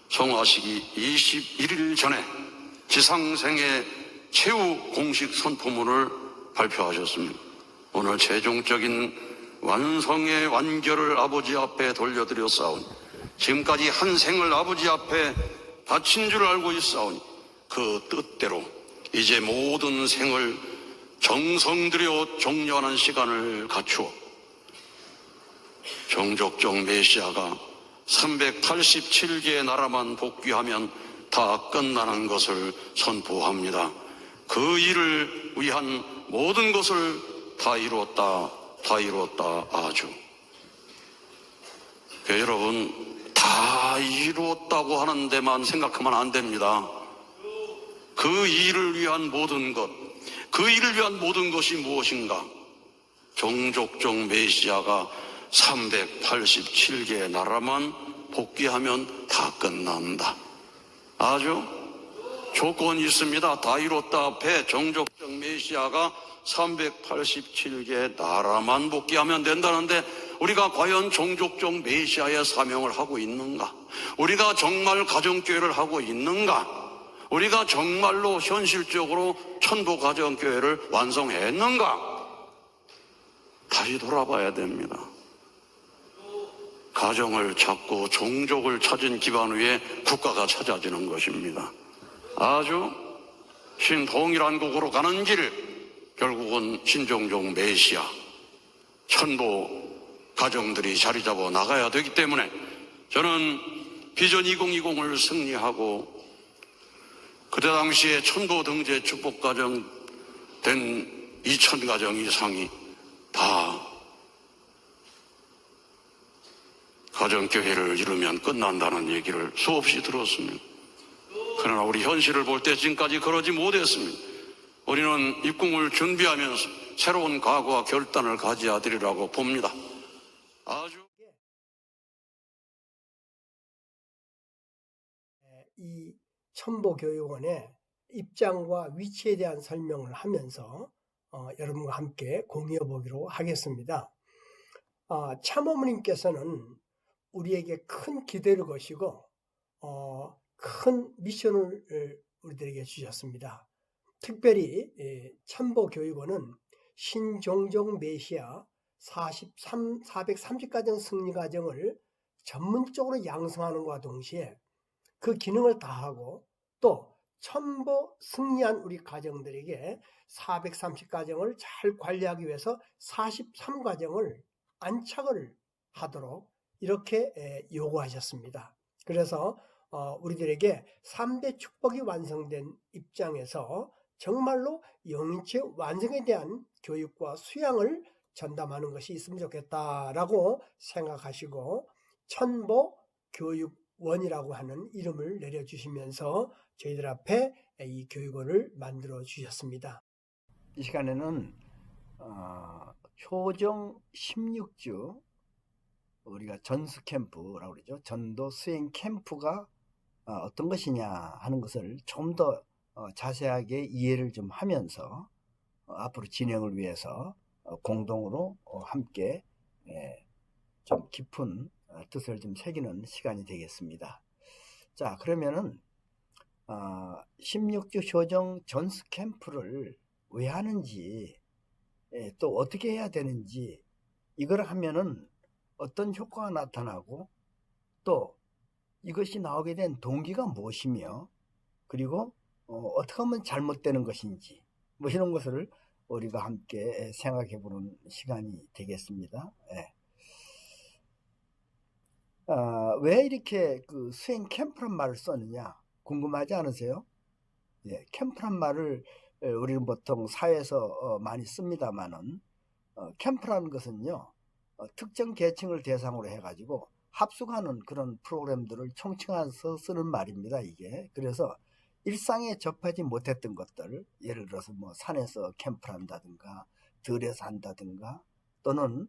송하식이 21일 전에 지상생애 최후 공식 선포문을 발표하셨습니다. 오늘 최종적인 완성의 완결을 아버지 앞에 돌려드려 싸우니, 지금까지 한 생을 아버지 앞에 바친 줄 알고 있사오니 그 뜻대로 이제 모든 생을 정성 들여 종료하는 시간을 갖추어 종족적 메시아가 387개의 나라만 복귀하면 다 끝나는 것을 선포합니다. 그 일을 위한 모든 것을 다 이루었다 아주. 여러분, 다 이루었다고 하는 데만 생각하면 안 됩니다. 그 일을 위한 모든 것, 그 일을 위한 모든 것이 무엇인가? 종족적 메시아가 387개의 나라만 복귀하면 다 끝난다. 아주 조건이 있습니다. 다 이뤘다 앞에 종족적 메시아가 387개의 나라만 복귀하면 된다는데, 우리가 과연 종족적 메시아의 사명을 하고 있는가? 우리가 정말 가정교회를 하고 있는가? 우리가 정말로 현실적으로 천도 가정교회를 완성했는가? 다시 돌아봐야 됩니다. 가정을 찾고 종족을 찾은 기반 위에 국가가 찾아지는 것입니다. 아주 신동일한국으로 가는 길, 결국은 신종족 메시아, 천보 가정들이 자리 잡아 나가야 되기 때문에 저는 비전 2020을 승리하고 그때 당시에 천보 등재 축복 가정 된 2000가정 이상이 다 가정교회를 이루면 끝난다는 얘기를 수없이 들었습니다. 그러나 우리 현실을 볼 때 지금까지 그러지 못했습니다. 우리는 입궁을 준비하면서 새로운 각오와 결단을 가져야 되리라고 봅니다. 아주 이 천보교육원의 입장과 위치에 대한 설명을 하면서 여러분과 함께 공유해 보기로 하겠습니다. 참어머님께서는 우리에게 큰 기대를 거시고 큰 미션을 우리들에게 주셨습니다. 특별히 천보교육원은 신종족 메시아 430가정 승리가정을 전문적으로 양성하는 것과 동시에 그 기능을 다하고 또 천보 승리한 우리 가정들에게 430가정을 잘 관리하기 위해서 43가정을 안착을 하도록 이렇게 요구하셨습니다. 그래서 우리들에게 3대 축복이 완성된 입장에서 정말로 영인체 완성에 대한 교육과 수양을 전담하는 것이 있으면 좋겠다라고 생각하시고 천보교육원이라고 하는 이름을 내려주시면서 저희들 앞에 이 교육원을 만들어 주셨습니다. 이 시간에는 효정 16주 우리가 전수 캠프라고 그러죠. 전도 수행 캠프가 어떤 것이냐 하는 것을 좀 더 자세하게 이해를 좀 하면서 앞으로 진행을 위해서 공동으로 함께 좀 깊은 뜻을 좀 새기는 시간이 되겠습니다. 자, 그러면은 16주 효정 전수 캠프를 왜 하는지, 또 어떻게 해야 되는지, 이걸 하면은 어떤 효과가 나타나고 또 이것이 나오게 된 동기가 무엇이며, 그리고 어떻게 하면 잘못되는 것인지, 뭐 이런 것을 우리가 함께 생각해 보는 시간이 되겠습니다. 왜 이렇게 그 수행 캠프란 말을 썼느냐 궁금하지 않으세요? 캠프란 말을 우리는 보통 사회에서 많이 씁니다만은 캠프라는 것은요, 특정 계층을 대상으로 해가지고 합숙하는 그런 프로그램들을 총칭해서 쓰는 말입니다, 이게. 그래서 일상에 접하지 못했던 것들, 예를 들어서 뭐 산에서 캠프를 한다든가, 들에서 한다든가, 또는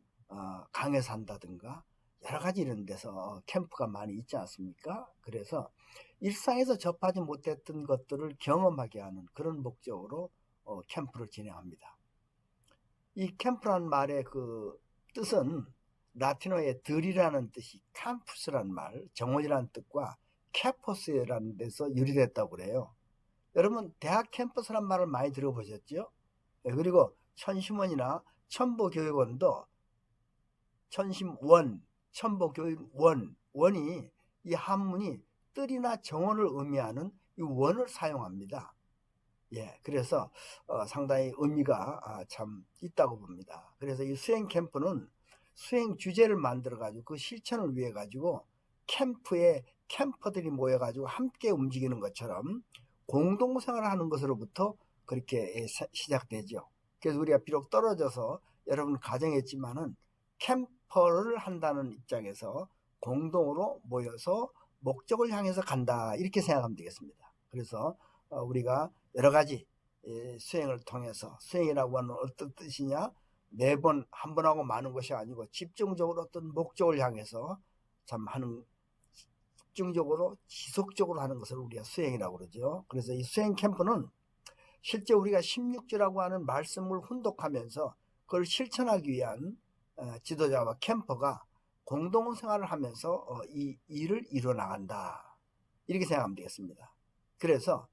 강에서 한다든가, 여러 가지 이런 데서 캠프가 많이 있지 않습니까? 그래서 일상에서 접하지 못했던 것들을 경험하게 하는 그런 목적으로 캠프를 진행합니다. 이 캠프라는 말의 그 뜻은 라틴어의 들이라는 뜻이 캠푸스라는 말, 정원이라는 뜻과 캠퍼스라는 데서 유래됐다고 그래요. 여러분 대학 캠퍼스란 말을 많이 들어보셨죠? 예, 그리고 천심원이나 천보교육원도 천심원, 천보교육원, 원이 이 한문이 뜰이나 정원을 의미하는 이 원을 사용합니다. 예, 그래서 상당히 의미가 참 있다고 봅니다. 그래서 이 수행 캠프는 수행 주제를 만들어 가지고 그 실천을 위해 가지고 캠프에 캠퍼들이 모여 가지고 함께 움직이는 것처럼 공동생활을 하는 것으로부터 그렇게 시작되죠. 그래서 우리가 비록 떨어져서 여러분 가정했지만은 캠퍼를 한다는 입장에서 공동으로 모여서 목적을 향해서 간다 이렇게 생각하면 되겠습니다. 그래서 우리가 여러 가지 수행을 통해서, 수행이라고 하는 어떤 뜻이냐, 매번 한 번 하고 마는 것이 아니고 집중적으로 어떤 목적을 향해서 참 하는, 집중적으로 지속적으로 하는 것을 우리가 수행이라고 그러죠. 그래서 이 수행 캠프는 실제 우리가 16주라고 하는 말씀을 훈독하면서 그걸 실천하기 위한 지도자와 캠퍼가 공동생활을 하면서 이 일을 이뤄나간다 이렇게 생각하면 되겠습니다. 그래서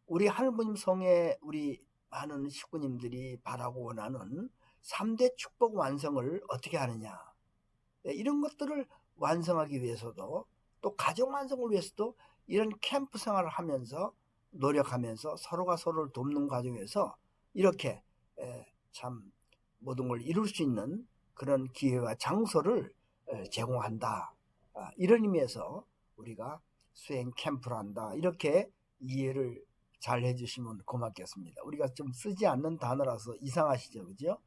우리 하늘부님 성에 우리 많은 식구님들이 바라고 원하는 3대 축복 완성을 어떻게 하느냐, 이런 것들을 완성하기 위해서도, 또 가정 완성을 위해서도 이런 캠프 생활을 하면서 노력하면서 서로가 서로를 돕는 과정에서 이렇게 참 모든 걸 이룰 수 있는 그런 기회와 장소를 제공한다, 이런 의미에서 우리가 수행 캠프를 한다 이렇게 이해를 잘 해주시면 고맙겠습니다. 우리가 좀 쓰지 않는 단어라서 이상하시죠, 그죠?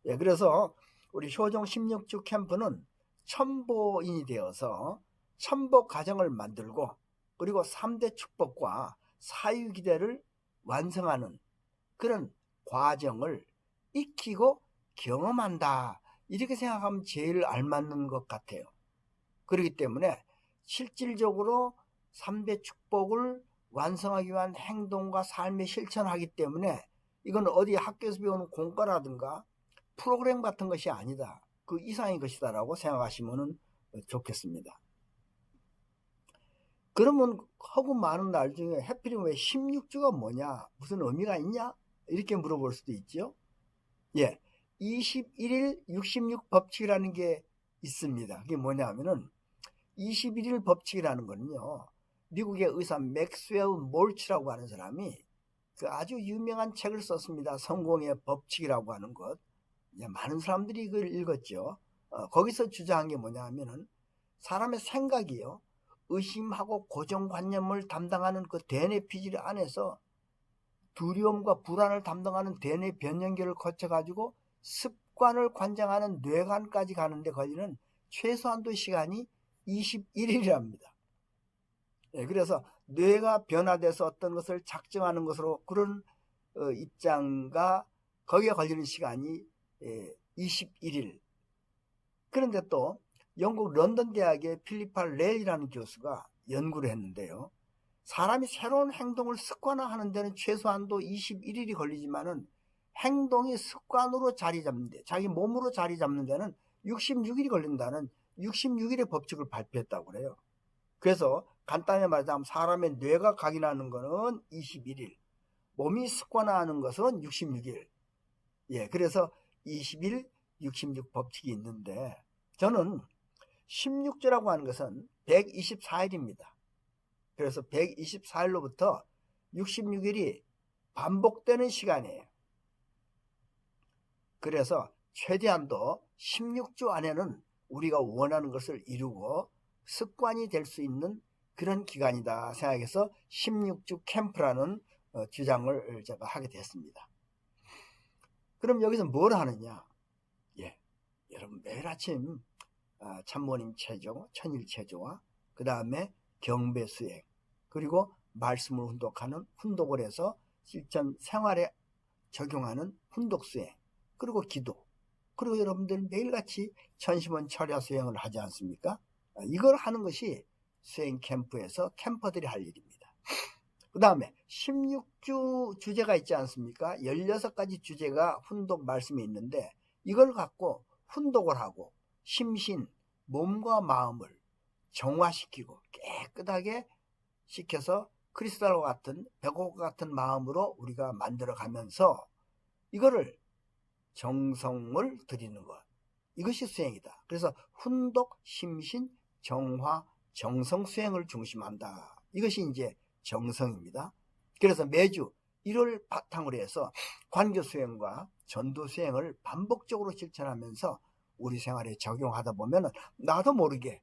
예, 그래서 우리 효종 16주 캠프는 천보인이 되어서 천복 가정을 만들고 그리고 3대 축복과 사유기대를 완성하는 그런 과정을 익히고 경험한다 이렇게 생각하면 제일 알맞는 것 같아요. 그렇기 때문에 실질적으로 3대 축복을 완성하기 위한 행동과 삶의 실천하기 때문에 이건 어디 학교에서 배우는 공과라든가 프로그램 같은 것이 아니다, 그 이상의 것이다 라고 생각하시면 좋겠습니다. 그러면 하고 많은 날 중에 해필이면 왜 16주가 뭐냐, 무슨 의미가 있냐 이렇게 물어볼 수도 있죠. 예, 21일 66 법칙이라는 게 있습니다. 그게 뭐냐 하면은 21일 법칙이라는 거는요, 미국의 의사 맥스웰 몰치라고 하는 사람이 그 아주 유명한 책을 썼습니다. 성공의 법칙이라고 하는 것. 많은 사람들이 그걸 읽었죠. 거기서 주장한 게 뭐냐 하면은 사람의 생각이요, 의심하고 고정관념을 담당하는 그 대뇌 피질 안에서 두려움과 불안을 담당하는 대뇌 변연계를 거쳐가지고 습관을 관장하는 뇌관까지 가는데 걸리는 최소한도 시간이 21일이랍니다. 예, 그래서 뇌가 변화돼서 어떤 것을 작정하는 것으로 그런 입장과 거기에 걸리는 시간이 21일. 그런데 또 영국 런던 대학의 필리파 레일이라는 교수가 연구를 했는데요, 사람이 새로운 행동을 습관화하는 데는 최소한도 21일이 걸리지만은 행동이 습관으로 자리 잡는 데, 자기 몸으로 자리 잡는 데는 66일이 걸린다는 66일의 법칙을 발표했다고 그래요. 그래서 간단히 말하자면 사람의 뇌가 각인하는 것은 21일, 몸이 습관화하는 것은 66일. 예, 그래서 20일 66 법칙이 있는데 저는 16주라고 하는 것은 124일입니다. 그래서 124일로부터 66일이 반복되는 시간이에요. 그래서 최대한도 16주 안에는 우리가 원하는 것을 이루고 습관이 될 수 있는 그런 기간이다 생각해서 16주 캠프라는 주장을 제가 하게 됐습니다. 그럼 여기서 뭘 하느냐? 예, 여러분 매일 아침 참모님 체조, 천일체조와 그 다음에 경배 수행, 그리고 말씀을 훈독하는 훈독을 해서 실천 생활에 적용하는 훈독 수행, 그리고 기도, 그리고 여러분들 매일같이 천심원 철야 수행을 하지 않습니까? 이걸 하는 것이 수행 캠프에서 캠퍼들이 할 일입니다. 그 다음에 16주 주제가 있지 않습니까? 16가지 주제가 훈독 말씀이 있는데 이걸 갖고 훈독을 하고 심신, 몸과 마음을 정화시키고 깨끗하게 시켜서 크리스탈과 같은 백옥과 같은 마음으로 우리가 만들어가면서 이거를 정성을 드리는 것, 이것이 수행이다. 그래서 훈독, 심신, 정화, 정성 수행을 중심한다. 이것이 이제 정성입니다. 그래서 매주 이를 바탕으로 해서 관교 수행과 전도 수행을 반복적으로 실천하면서 우리 생활에 적용하다 보면 나도 모르게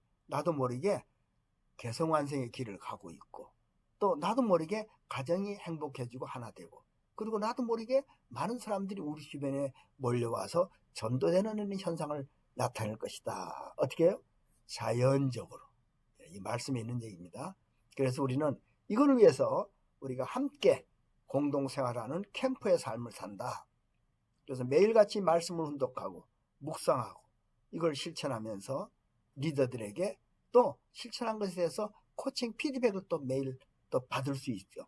개성완성의 길을 가고 있고, 또 나도 모르게 가정이 행복해지고 하나 되고, 그리고 나도 모르게 많은 사람들이 우리 주변에 몰려와서 전도되는 현상을 나타낼 것이다. 어떻게 해요? 자연적으로. 이 말씀에 있는 얘기입니다. 그래서 우리는 이걸 위해서 우리가 함께 공동생활하는 캠프의 삶을 산다. 그래서 매일같이 말씀을 훈독하고 묵상하고 이걸 실천하면서 리더들에게 또 실천한 것에 대해서 코칭 피드백을 또 매일 또 받을 수 있죠.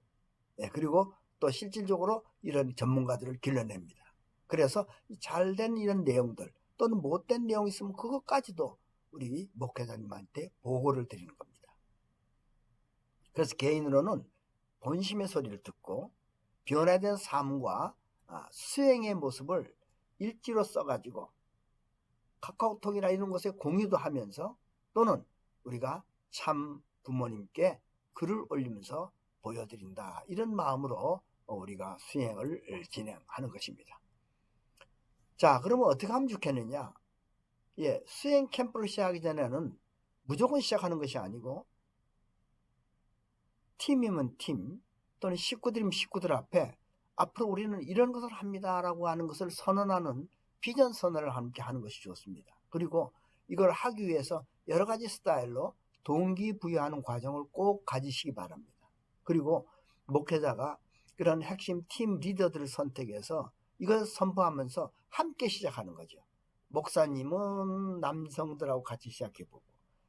그리고 또 실질적으로 이런 전문가들을 길러냅니다. 그래서 잘된 이런 내용들 또는 못된 내용이 있으면 그것까지도 우리 목회자님한테 보고를 드리는 겁니다. 그래서 개인으로는 본심의 소리를 듣고 변화된 삶과 수행의 모습을 일지로 써가지고 카카오톡이나 이런 곳에 공유도 하면서 또는 우리가 참 부모님께 글을 올리면서 보여드린다. 이런 마음으로 우리가 수행을 진행하는 것입니다. 자, 그러면 어떻게 하면 좋겠느냐? 수행 캠프를 시작하기 전에는 무조건 시작하는 것이 아니고 팀이면 팀 또는 식구들이면 식구들 앞에 앞으로 우리는 이런 것을 합니다라고 하는 것을 선언하는 비전 선언을 함께 하는 것이 좋습니다. 그리고 이걸 하기 위해서 여러 가지 스타일로 동기부여하는 과정을 꼭 가지시기 바랍니다. 그리고 목회자가 그런 핵심 팀 리더들을 선택해서 이걸 선포하면서 함께 시작하는 거죠. 목사님은 남성들하고 같이 시작해보고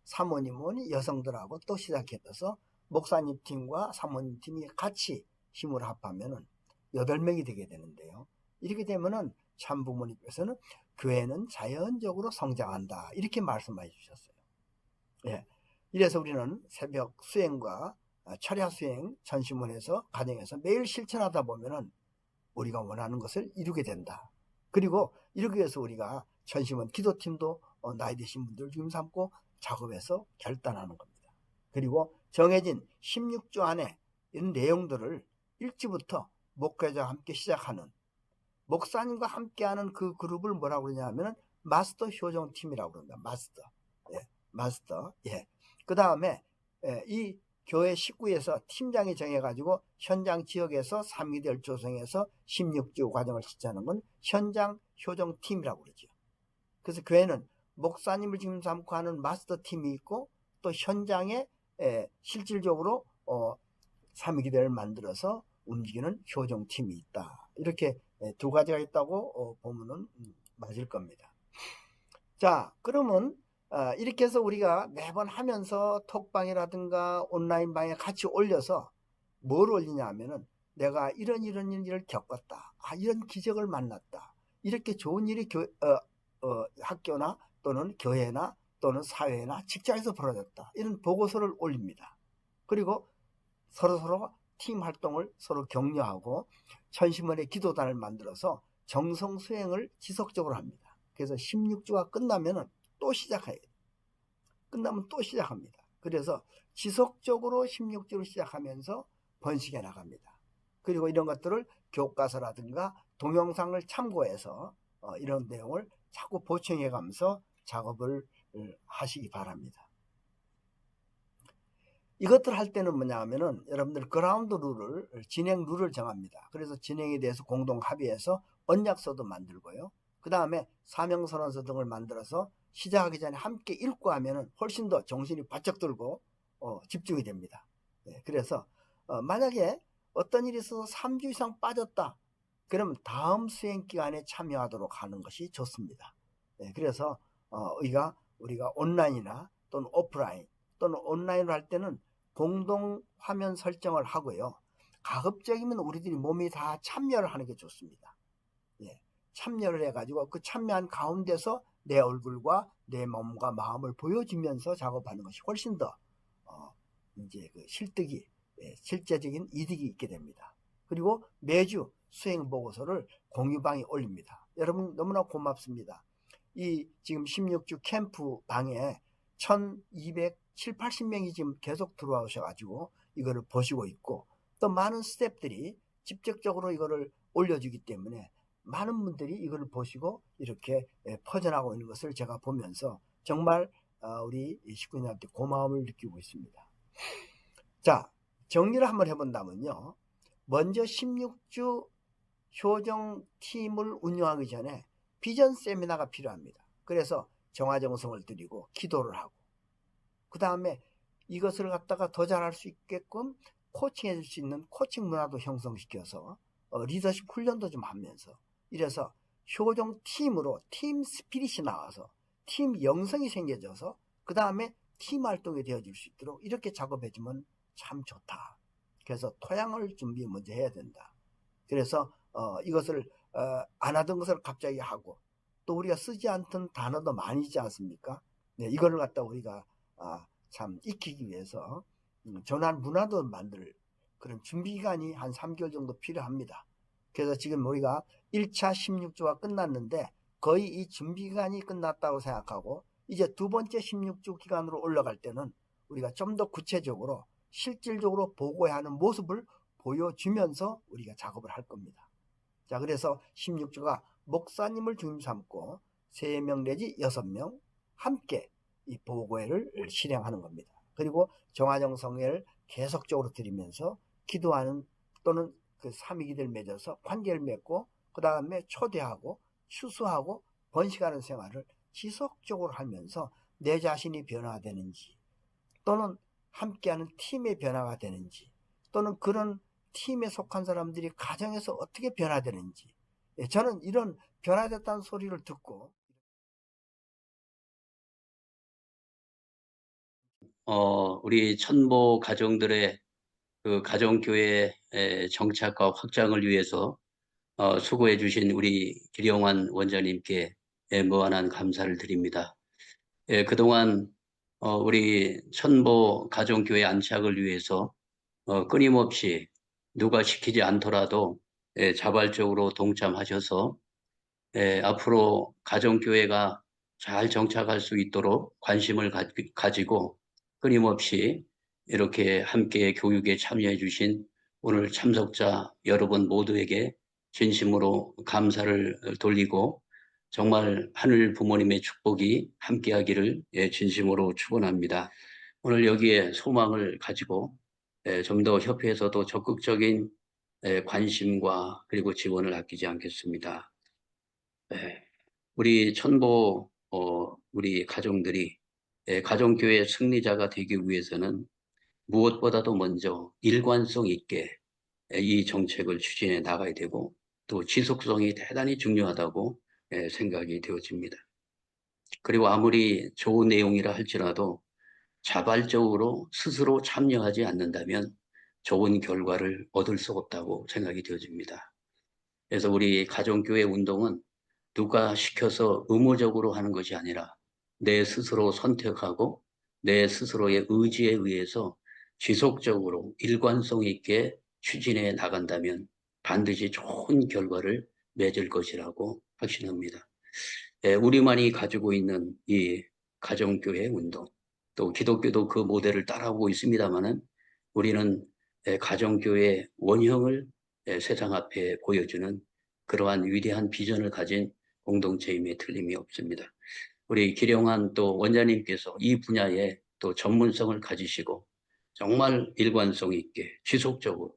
사모님은 여성들하고 또 시작해서 목사님 팀과 사모님 팀이 같이 힘을 합하면 8명이 되게 되는데요. 이렇게 되면은 참 부모님께서는 교회는 자연적으로 성장한다. 이렇게 말씀해 주셨어요. 이래서 우리는 새벽 수행과 철야 수행 전시문에서 가정에서 매일 실천하다 보면은 우리가 원하는 것을 이루게 된다. 그리고 이루기 위해서 우리가 전시문 기도팀도 나이 드신 분들 지금 삼고 작업해서 결단하는 겁니다. 그리고 정해진 16주 안에 이런 내용들을 일찍부터 목회자와 함께 시작하는 목사님과 함께하는 그 그룹을 뭐라고 그러냐면 마스터 효정팀이라고 그럽니다. 마스터. 그 다음에 이 교회 식구에서 팀장이 정해가지고 현장 지역에서 3기대를 조성해서 16주 과정을 실천하는 건 현장 효정팀이라고 그러죠. 그래서 교회는 목사님을 지금 삼고 하는 마스터 팀이 있고 또 현장에 실질적으로 3기대를 만들어서 움직이는 효정팀이 있다. 이렇게 두 가지가 있다고 보면은 맞을 겁니다. 자, 그러면 이렇게 해서 우리가 매번 하면서 톡방이라든가 온라인방에 같이 올려서 뭘 올리냐 하면은 내가 이런 일을 겪었다. 이런 기적을 만났다. 이렇게 좋은 일이 학교나 또는 교회나 또는 사회나 직장에서 벌어졌다. 이런 보고서를 올립니다. 그리고 서로 팀 활동을 서로 격려하고 전시문의 기도단을 만들어서 정성 수행을 지속적으로 합니다. 그래서 16주가 끝나면은 또 시작해요. 끝나면 또 시작합니다. 그래서 지속적으로 16주를 시작하면서 번식해 나갑니다. 그리고 이런 것들을 교과서라든가 동영상을 참고해서 이런 내용을 자꾸 보충해 가면서 작업을 하시기 바랍니다. 이것들 할 때는 뭐냐 하면은 여러분들 그라운드 룰을 진행 룰을 정합니다. 그래서 진행에 대해서 공동 합의해서 언약서도 만들고요. 그 다음에 사명선언서 등을 만들어서 시작하기 전에 함께 읽고 하면은 훨씬 더 정신이 바짝 들고 집중이 됩니다. 그래서 만약에 어떤 일이 있어서 3주 이상 빠졌다. 그러면 다음 수행 기간에 참여하도록 하는 것이 좋습니다. 그래서 우리가 온라인이나 또는 오프라인 또는 온라인으로 할 때는 공동 화면 설정을 하고요. 가급적이면 우리들이 몸이 다 참여를 하는 게 좋습니다. 참여를 해가지고 그 참여한 가운데서 내 얼굴과 내 몸과 마음을 보여주면서 작업하는 것이 훨씬 더 이제 그 실득이 실제적인 이득이 있게 됩니다. 그리고 매주 수행 보고서를 공유방에 올립니다. 여러분 너무나 고맙습니다. 이 지금 16주 캠프 방에 1270, 80명이 지금 계속 들어오셔가지고 이거를 보시고 있고, 또 많은 스태프들이 직접적으로 이거를 올려주기 때문에 많은 분들이 이걸 보시고 이렇게 퍼져나가고 있는 것을 제가 보면서 정말 우리 식구님한테 고마움을 느끼고 있습니다. 자, 정리를 한번 해본다면요. 먼저 16주 효정팀을 운영하기 전에 비전 세미나가 필요합니다. 그래서 정화정성을 드리고 기도를 하고, 그 다음에 이것을 갖다가 더 잘할 수 있게끔 코칭해 줄 수 있는 코칭 문화도 형성시켜서 리더십 훈련도 좀 하면서, 이래서 효정팀으로 팀 스피릿이 나와서 팀 영성이 생겨져서 그 다음에 팀 활동이 되어질 수 있도록 이렇게 작업해주면 참 좋다. 그래서 토양을 준비 먼저 해야 된다. 그래서 이것을 안 하던 것을 갑자기 하고, 또 우리가 쓰지 않던 단어도 많이 있지 않습니까? 네, 이거를 갖다 우리가 참 익히기 위해서 전환 문화도 만들 그런 준비 기간이 한 3개월 정도 필요합니다. 그래서 지금 우리가 1차 16주가 끝났는데 거의 이 준비 기간이 끝났다고 생각하고, 이제 두 번째 16주 기간으로 올라갈 때는 우리가 좀 더 구체적으로 실질적으로 보고해야 하는 모습을 보여주면서 우리가 작업을 할 겁니다. 자, 그래서 16주가 목사님을 중심 삼고 3명 내지 6명 함께 이 보고회를 실행하는 겁니다. 그리고 정화정성회를 계속적으로 드리면서 기도하는, 또는 그 삼위기를 맺어서 관계를 맺고, 그 다음에 초대하고 추수하고 번식하는 생활을 지속적으로 하면서 내 자신이 변화되는지, 또는 함께하는 팀의 변화가 되는지, 또는 그런 팀에 속한 사람들이 가정에서 어떻게 변화되는지, 저는 이런 변화됐다는 소리를 듣고 우리 천보 가정들의 그 가정교회 정착과 확장을 위해서 수고해 주신 우리 기령환 원장님께 무한한 감사를 드립니다. 그동안 우리 천보 가정교회 안착을 위해서 끊임없이 누가 시키지 않더라도 자발적으로 동참하셔서 앞으로 가정교회가 잘 정착할 수 있도록 관심을 가지고 끊임없이 이렇게 함께 교육에 참여해 주신 오늘 참석자 여러분 모두에게 진심으로 감사를 돌리고, 정말 하늘 부모님의 축복이 함께하기를 진심으로 축원합니다. 오늘 여기에 소망을 가지고 좀 더 협회에서도 적극적인 관심과 그리고 지원을 아끼지 않겠습니다. 우리 천보 우리 가정들이 가정교회 승리자가 되기 위해서는 무엇보다도 먼저 일관성 있게 이 정책을 추진해 나가야 되고, 또 지속성이 대단히 중요하다고 생각이 되어집니다. 그리고 아무리 좋은 내용이라 할지라도 자발적으로 스스로 참여하지 않는다면 좋은 결과를 얻을 수 없다고 생각이 되어집니다. 그래서 우리 가정교회 운동은 누가 시켜서 의무적으로 하는 것이 아니라 내 스스로 선택하고 내 스스로의 의지에 의해서 지속적으로 일관성 있게 추진해 나간다면 반드시 좋은 결과를 맺을 것이라고 확신합니다. 우리만이 가지고 있는 이 가정교회 운동, 또 기독교도 그 모델을 따라오고 있습니다마는 우리는 가정교회 원형을 세상 앞에 보여주는 그러한 위대한 비전을 가진 공동체임에 틀림이 없습니다. 우리 기령환 또 원장님께서 이 분야에 또 전문성을 가지시고 정말 일관성 있게 지속적으로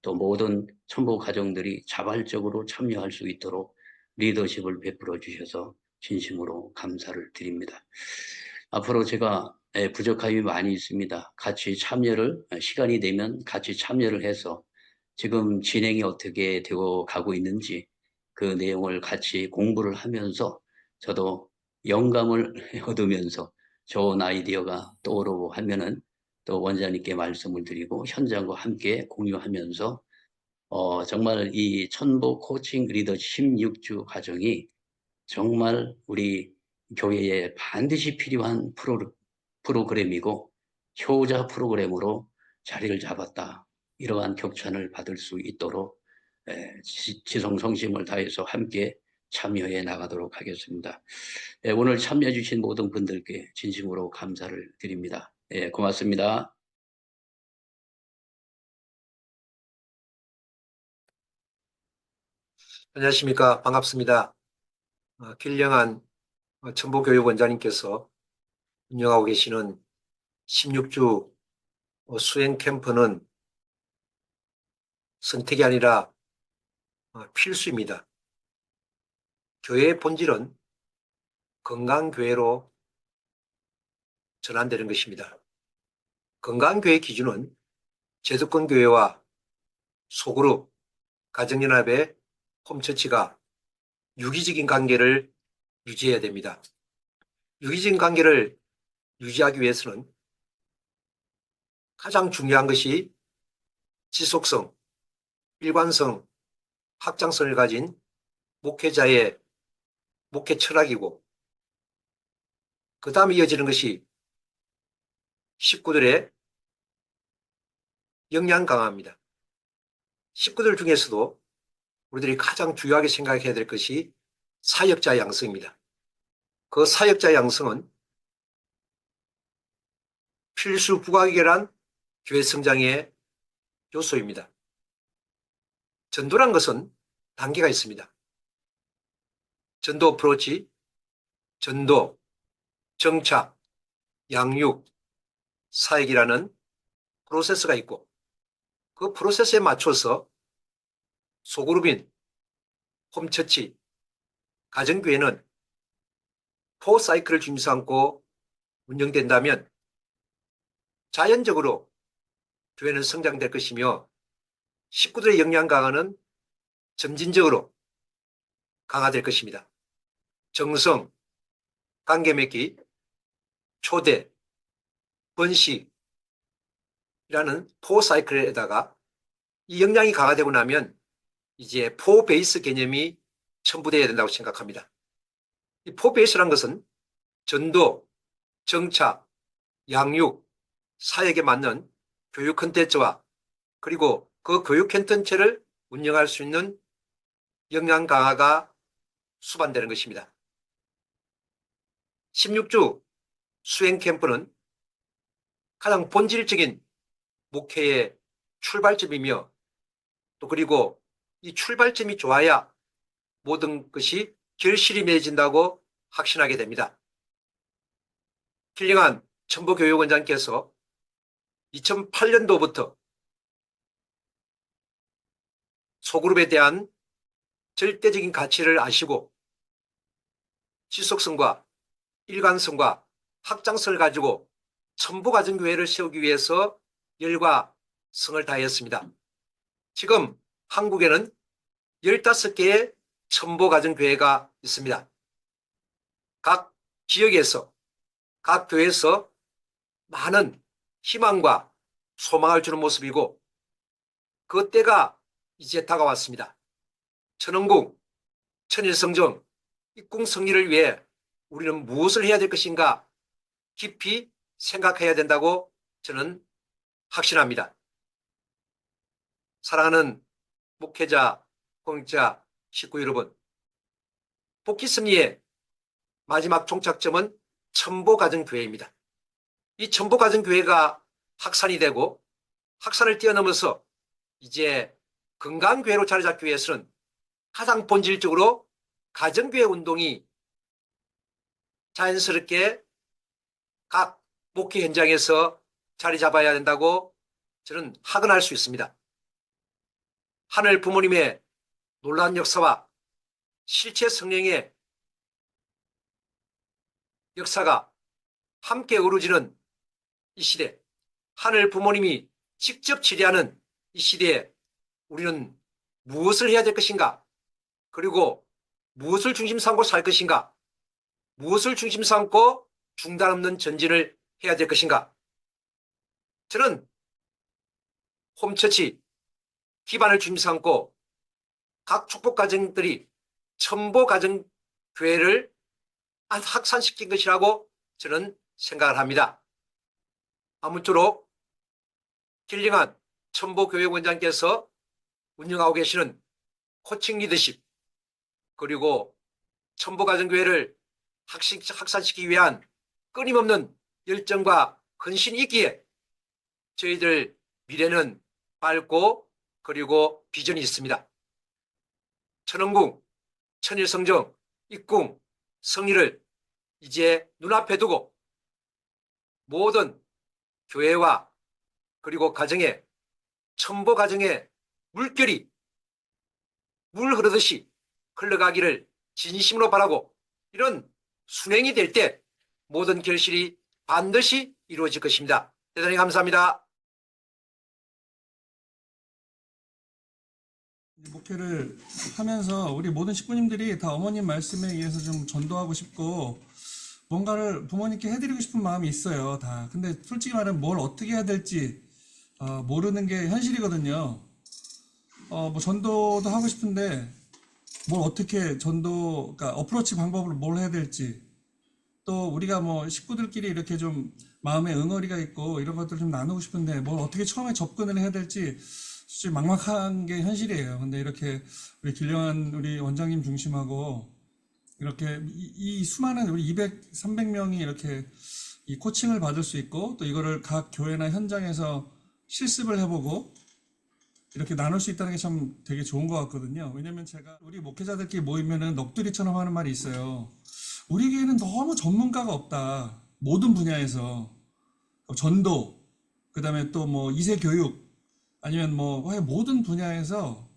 또 모든 천보 가정들이 자발적으로 참여할 수 있도록 리더십을 베풀어 주셔서 진심으로 감사를 드립니다. 앞으로 제가 부족함이 많이 있습니다. 같이 참여를, 시간이 되면 같이 참여를 해서 지금 진행이 어떻게 되어 가고 있는지 그 내용을 같이 공부를 하면서 저도 영감을 얻으면서 좋은 아이디어가 떠오르고 하면은 또 원장님께 말씀을 드리고 현장과 함께 공유하면서 정말 이 천보 코칭 리더십 16주 과정이 정말 우리 교회에 반드시 필요한 프로그램이고 효자 프로그램으로 자리를 잡았다. 이러한 격찬을 받을 수 있도록 지성성심을 다해서 함께 참여해 나가도록 하겠습니다. 오늘 참여해 주신 모든 분들께 진심으로 감사를 드립니다. 고맙습니다. 안녕하십니까. 반갑습니다. 길령한 천보교육원장님께서 운영하고 계시는 16주 수행 캠프는 선택이 아니라 필수입니다. 교회의 본질은 건강교회로 전환되는 것입니다. 건강교회 기준은 제도권교회와 소그룹, 가정연합의 홈처치가 유기적인 관계를 유지해야 됩니다. 유기적인 관계를 유지하기 위해서는 가장 중요한 것이 지속성, 일관성, 확장성을 가진 목회자의 목회 철학이고, 그 다음에 이어지는 것이 식구들의 역량 강화입니다. 식구들 중에서도 우리들이 가장 중요하게 생각해야 될 것이 사역자 양성입니다. 그 사역자 양성은 필수 부가결한 교회 성장의 요소입니다. 전도란 것은 단계가 있습니다. 전도 어프로치, 전도, 정착, 양육, 사역이라는 프로세스가 있고, 그 프로세스에 맞춰서 소그룹인 홈처치, 가정교회는 포사이클을 중심 삼고 운영된다면 자연적으로 교회는 성장될 것이며, 식구들의 역량 강화는 점진적으로 강화될 것입니다. 정성, 관계 맺기, 초대, 번식이라는 포사이클에다가 이 역량이 강화되고 나면 이제 포베이스 개념이 첨부되어야 된다고 생각합니다. 이 포베이스란 것은 전도, 정착, 양육, 사역에 맞는 교육 콘텐츠와 그리고 그 교육 콘텐츠를 운영할 수 있는 역량 강화가 수반되는 것입니다. 16주 수행 캠프는 가장 본질적인 목회의 출발점이며, 또 그리고 이 출발점이 좋아야 모든 것이 결실이 맺어진다고 확신하게 됩니다. 길령한 천보교육원장께서 2008년도부터 소그룹에 대한 절대적인 가치를 아시고 지속성과 일관성과 확장성을 가지고 천보가정교회를 세우기 위해서 열과 성을 다했습니다. 지금 한국에는 15개의 천보가정교회가 있습니다. 각 지역에서, 각 교회에서 많은 희망과 소망을 주는 모습이고, 그 때가 이제 다가왔습니다. 천원궁, 천일성정, 입궁 승리를 위해 우리는 무엇을 해야 될 것인가 깊이 생각해야 된다고 저는 확신합니다. 사랑하는 목회자, 공익자, 식구 여러분, 복귀 승리의 마지막 종착점은 천보가정교회입니다. 이 천보가정교회가 확산이 되고 확산을 뛰어넘어서 이제 건강교회로 자리 잡기 위해서는 가장 본질적으로 가정교회 운동이 자연스럽게 각 목회 현장에서 자리 잡아야 된다고 저는 확언할 수 있습니다. 하늘 부모님의 놀라운 역사와 실체 성령의 역사가 함께 어우러지는 이 시대, 하늘 부모님이 직접 지휘하는 이 시대에 우리는 무엇을 해야 될 것인가, 그리고 무엇을 중심 삼고 살 것인가, 무엇을 중심 삼고 중단 없는 전진을 해야 될 것인가. 저는 홈처치 기반을 중심 삼고 각 축복가정들이 천보가정교회를 확산시킨 것이라고 저는 생각을 합니다. 아무쪼록 길령한 첨보교회원장께서 운영하고 계시는 코칭 리더십, 그리고 첨보가정교회를 확산시키기 위한 끊임없는 열정과 헌신이 있기에 저희들 미래는 밝고 그리고 비전이 있습니다. 천원궁, 천일성정, 입궁, 성리를 이제 눈앞에 두고 모든 교회와 그리고 가정에, 첨보 가정에 물결이 물 흐르듯이 흘러가기를 진심으로 바라고, 이런 순행이 될 때 모든 결실이 반드시 이루어질 것입니다. 대단히 감사합니다. 목회를 하면서 우리 모든 식구님들이 다 어머님 말씀에 의해서 좀 전도하고 싶고 뭔가를 부모님께 해드리고 싶은 마음이 있어요, 다. 근데 솔직히 말하면 뭘 어떻게 해야 될지 모르는 게 현실이거든요. 뭐 전도도 하고 싶은데 뭘 어떻게 그러니까 어프로치 방법으로 뭘 해야 될지, 또 우리가 뭐 식구들끼리 이렇게 좀 마음에 응어리가 있고 이런 것들 좀 나누고 싶은데 뭘 어떻게 처음에 접근을 해야 될지 솔직히 막막한 게 현실이에요. 근데 이렇게 우리 길령한 우리 원장님 중심하고 이렇게 이 수많은 우리 200, 300명이 이렇게 이 코칭을 받을 수 있고, 또 이거를 각 교회나 현장에서 실습을 해보고 이렇게 나눌 수 있다는 게 참 되게 좋은 것 같거든요. 왜냐면 제가 우리 목회자들끼리 모이면은 넋두리처럼 하는 말이 있어요. 우리 교회는 너무 전문가가 없다, 모든 분야에서. 전도, 그 다음에 또 뭐 2세 교육, 아니면 뭐 모든 분야에서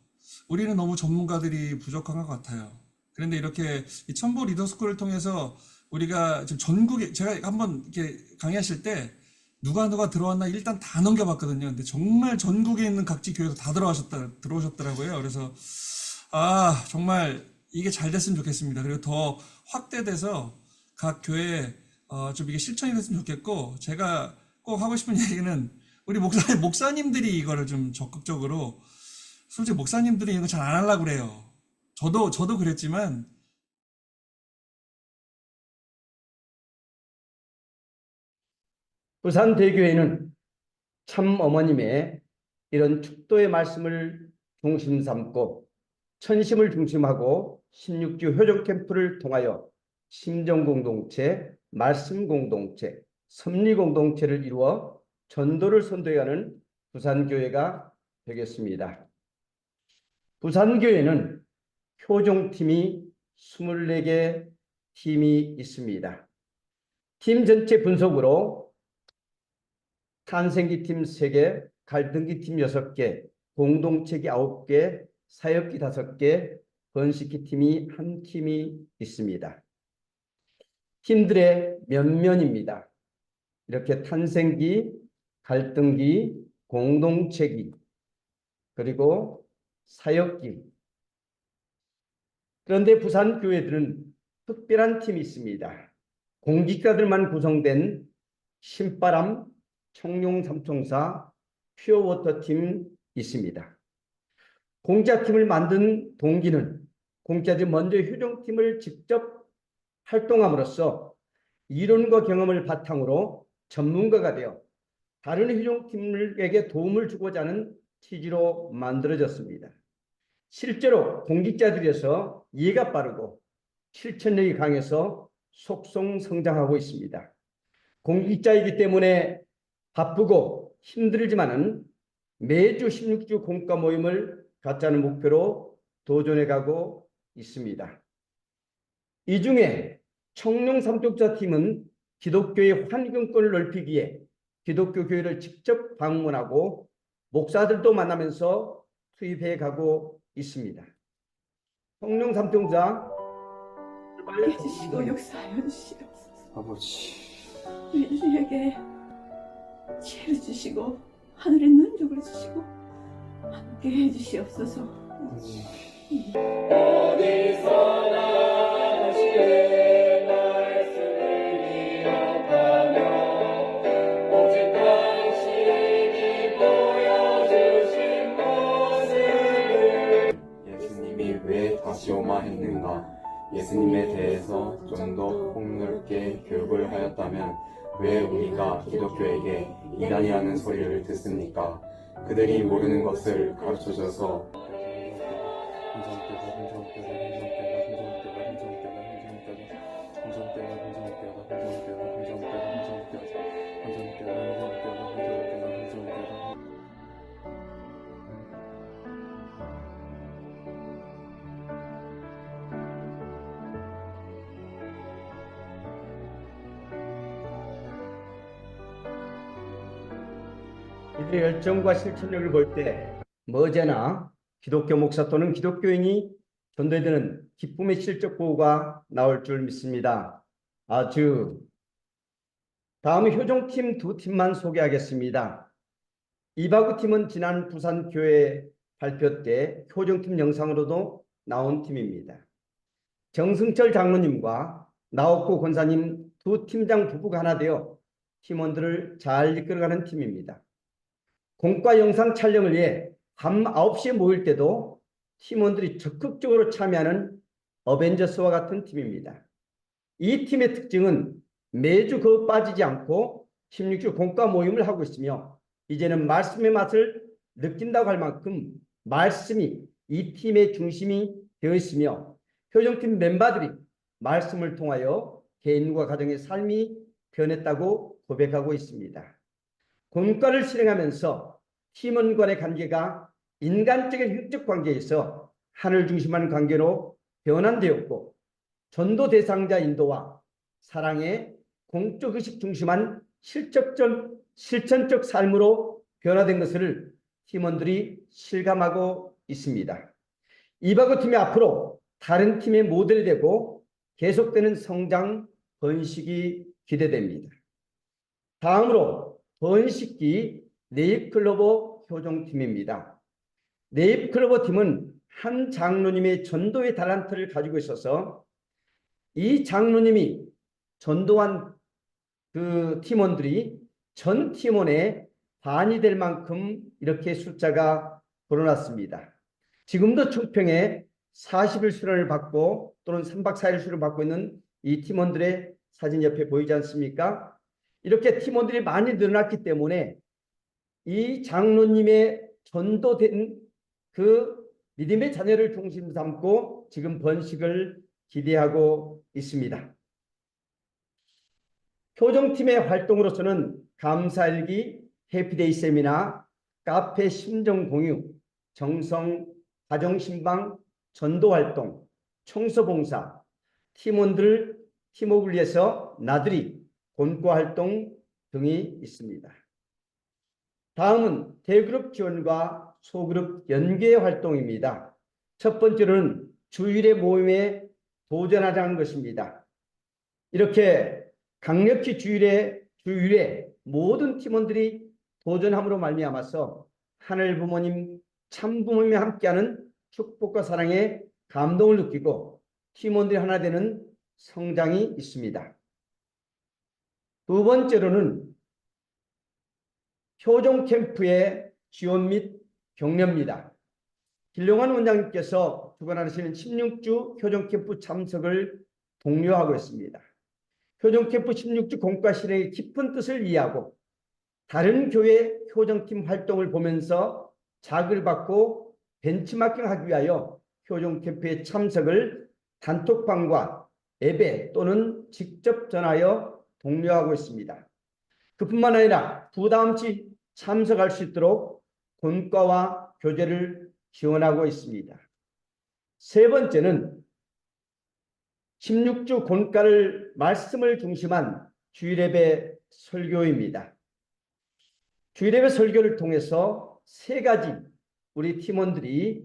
우리는 너무 전문가들이 부족한 것 같아요. 그런데 이렇게 이 첨보 리더스쿨을 통해서 우리가 지금 전국에, 제가 한번 이렇게 강의하실 때 누가 들어왔나 일단 다 넘겨봤거든요. 근데 정말 전국에 있는 각지 교회에서 다 들어오셨더라고요. 그래서 정말 이게 잘 됐으면 좋겠습니다. 그리고 더 확대돼서 각 교회에 좀 이게 실천이 됐으면 좋겠고, 제가 꼭 하고 싶은 얘기는 우리 목사님들이 이거를 좀 적극적으로, 솔직히 목사님들이 이거 잘 안 하려고 그래요. 저도 그랬지만, 부산대교회는 참 어머님의 이런 축도의 말씀을 중심 삼고 천심을 중심하고 16주 효정 캠프를 통하여 심정공동체, 말씀공동체, 섭리공동체를 이루어 전도를 선도해가는 부산교회가 되겠습니다. 부산교회는 효정팀이 24개 팀이 있습니다. 팀 전체 분석으로 탄생기팀 3개, 갈등기팀 6개, 공동체기 9개, 사역기 5개, 번식기팀이 1팀이 있습니다. 팀들의 면면입니다. 이렇게 탄생기, 갈등기, 공동체기, 그리고 사역기. 그런데 부산교회들은 특별한 팀이 있습니다. 공직자들만 구성된 신바람, 청룡삼총사, 퓨어워터팀 있습니다. 공자팀을 만든 동기는 공자들이 먼저 효정팀을 직접 활동함으로써 이론과 경험을 바탕으로 전문가가 되어 다른 효정팀에게 도움을 주고자 하는 취지로 만들어졌습니다. 실제로 공직자들에서 이해가 빠르고 실천력이 강해서 속속 성장하고 있습니다. 공직자이기 때문에 바쁘고 힘들지만은 매주 16주 공과 모임을 갖자는 목표로 도전해가고 있습니다. 이 중에 청룡삼총사 팀은 기독교의 환경권을 넓히기 위해 기독교 교회를 직접 방문하고 목사들도 만나면서 투입해 가고 있습니다. 청룡삼총사 해주시고 역사하여 주시옵소서. 아버지, 우리에게 지혜를 주시고 하늘의 능력을 주시고 함께 해주시옵소서. 어디서나 주의 말씀을 기억하며 오직 당신이 보여주신 모습을, 예수님이 왜 다시 오마 했는가, 예수님에 대해서 좀 더 폭넓게 교육을 하였다면 왜 우리가 기독교에게 이단이라는 소리를 듣습니까? 그들이 모르는 것을 가르쳐줘서 이들의 열정과 실천력을 볼 때 머지않아 기독교 목사 또는 기독교인이 전도에 드는 기쁨의 실적 보고가 나올 줄 믿습니다. 다음은 효종팀 두 팀만 소개하겠습니다. 이바구 팀은 지난 부산교회 발표 때 효종팀 영상으로도 나온 팀입니다. 정승철 장로님과 나옥구 권사님 두 팀장 부부가 하나 되어 팀원들을 잘 이끌어가는 팀입니다. 공과 영상 촬영을 위해 밤 9시에 모일 때도 팀원들이 적극적으로 참여하는 어벤져스와 같은 팀입니다. 이 팀의 특징은 매주 빠지지 않고 16주 공과 모임을 하고 있으며 이제는 말씀의 맛을 느낀다고 할 만큼 말씀이 이 팀의 중심이 되어 있으며 효정팀 멤버들이 말씀을 통하여 개인과 가정의 삶이 변했다고 고백하고 있습니다. 공과를 실행하면서 팀원 간의 관계가 인간적인 흉적 관계에서 하늘 중심한 관계로 변환되었고 전도 대상자 인도와 사랑의 공적 의식 중심한 실천적 삶으로 변화된 것을 팀원들이 실감하고 있습니다. 이바구 팀이 앞으로 다른 팀의 모델이 되고 계속되는 성장, 번식이 기대됩니다. 다음으로 번식기 네잎클로버 효종팀입니다. 네잎클로버 팀은 한 장로님의 전도의 달란트를 가지고 있어서 이 장로님이 전도한 그 팀원들이 전 팀원의 반이 될 만큼 이렇게 숫자가 늘어났습니다. 지금도 총평에 40일 수련을 받고 또는 3박 4일 수련을 받고 있는 이 팀원들의 사진 옆에 보이지 않습니까? 이렇게 팀원들이 많이 늘어났기 때문에 이 장로님의 전도된 그 믿음의 자녀를 중심 삼고 지금 번식을 기대하고 있습니다. 효정팀의 활동으로서는 감사일기, 해피데이 세미나, 카페 심정공유, 정성, 가정신방, 전도활동, 청소봉사, 팀원들 팀워크를 위해서 나들이, 본과활동 등이 있습니다. 다음은 대그룹 지원과 소그룹 연계 활동입니다. 첫 번째로는 주일의 모임에 도전하자는 것입니다. 이렇게 강력히 주일에 모든 팀원들이 도전함으로 말미암아서 하늘 부모님, 참 부모님이 함께하는 축복과 사랑에 감동을 느끼고 팀원들이 하나 되는 성장이 있습니다. 두 번째로는 효종 캠프의 지원 및 격려입니다. 길룡환 원장님께서 주관하시는 16주 효종 캠프 참석을 독려하고 있습니다. 효종 캠프 16주 공과 실행의 깊은 뜻을 이해하고 다른 교회 효정팀 활동을 보면서 자극을 받고 벤치마킹하기 위하여 효종 캠프의 참석을 단톡방과 앱에 또는 직접 전하여 독려하고 있습니다. 그뿐만 아니라 부담 없이 참석할 수 있도록 본과와 교재를 지원하고 있습니다. 세 번째는 16주 본과를 말씀을 중심한 주일예배 설교입니다. 주일예배 설교를 통해서 세 가지 우리 팀원들이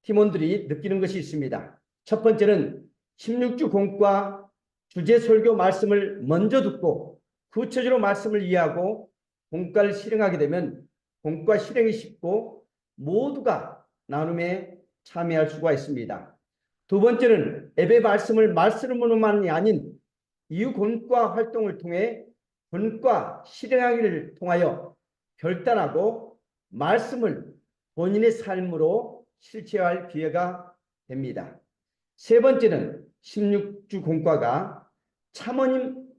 느끼는 것이 있습니다. 첫 번째는 16주 공과 주제 설교 말씀을 먼저 듣고 구체적으로 말씀을 이해하고 공과를 실행하게 되면 공과 실행이 쉽고 모두가 나눔에 참여할 수가 있습니다. 두 번째는 앱의 말씀으로만이 아닌 이후 공과 활동을 통해 본과 실행하기를 통하여 결단하고 말씀을 본인의 삶으로 실체화할 기회가 됩니다. 세 번째는 16주 공과가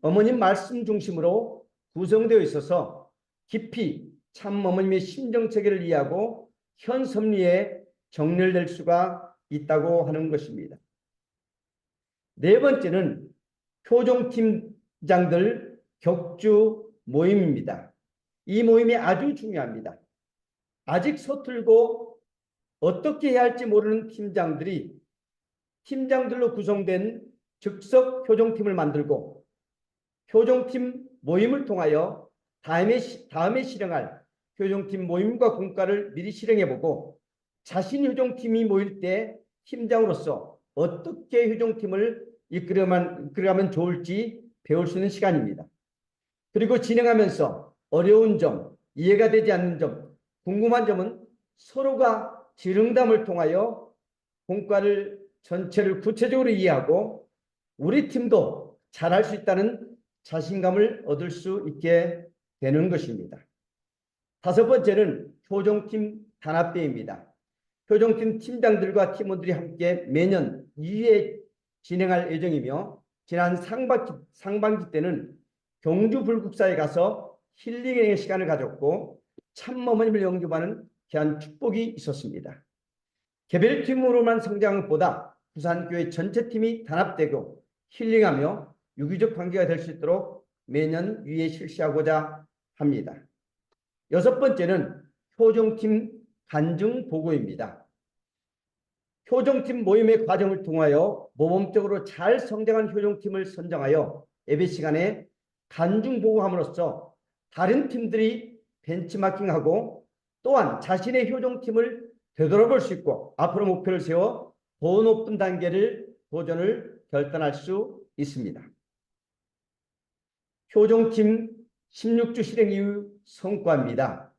어머님 말씀 중심으로 구성되어 있어서 깊이 참 어머님의 심정체계를 이해하고 현 섭리에 정렬될 수가 있다고 하는 것입니다. 네 번째는 효종팀장들 격주 모임입니다. 이 모임이 아주 중요합니다. 아직 서툴고 어떻게 해야 할지 모르는 팀장들로 구성된 즉석 효종팀을 만들고 효종팀 모임을 통하여 다음에 실행할 효종팀 모임과 공과를 미리 실행해보고 자신 효종팀이 모일 때 팀장으로서 어떻게 효종팀을 이끌어가면 좋을지 배울 수 있는 시간입니다. 그리고 진행하면서 어려운 점, 이해가 되지 않는 점, 궁금한 점은 서로가 질응담을 통하여 공과를 전체를 구체적으로 이해하고 우리 팀도 잘할 수 있다는 자신감을 얻을 수 있게 되는 것입니다. 다섯 번째는 효종팀 단합대회입니다. 효종팀 팀장들과 팀원들이 함께 매년 2회 진행할 예정이며 지난 상반기 때는 경주 불국사에 가서 힐링의 시간을 가졌고 참 어머님을 영접하는 귀한 축복이 있었습니다. 개별팀으로만 성장한 것보다 부산교회 전체 팀이 단합되고 힐링하며 유기적 관계가 될 수 있도록 매년 위에 실시하고자 합니다. 여섯 번째는 효종팀 간증 보고입니다. 효종팀 모임의 과정을 통하여 모범적으로 잘 성장한 효종팀을 선정하여 예배 시간에 간증 보고함으로써 다른 팀들이 벤치마킹하고 또한 자신의 효종팀을 되돌아볼 수 있고 앞으로 목표를 세워 더 높은 단계를 도전을 결단할 수 있습니다. 효종팀 16주 실행 이후 성과입니다.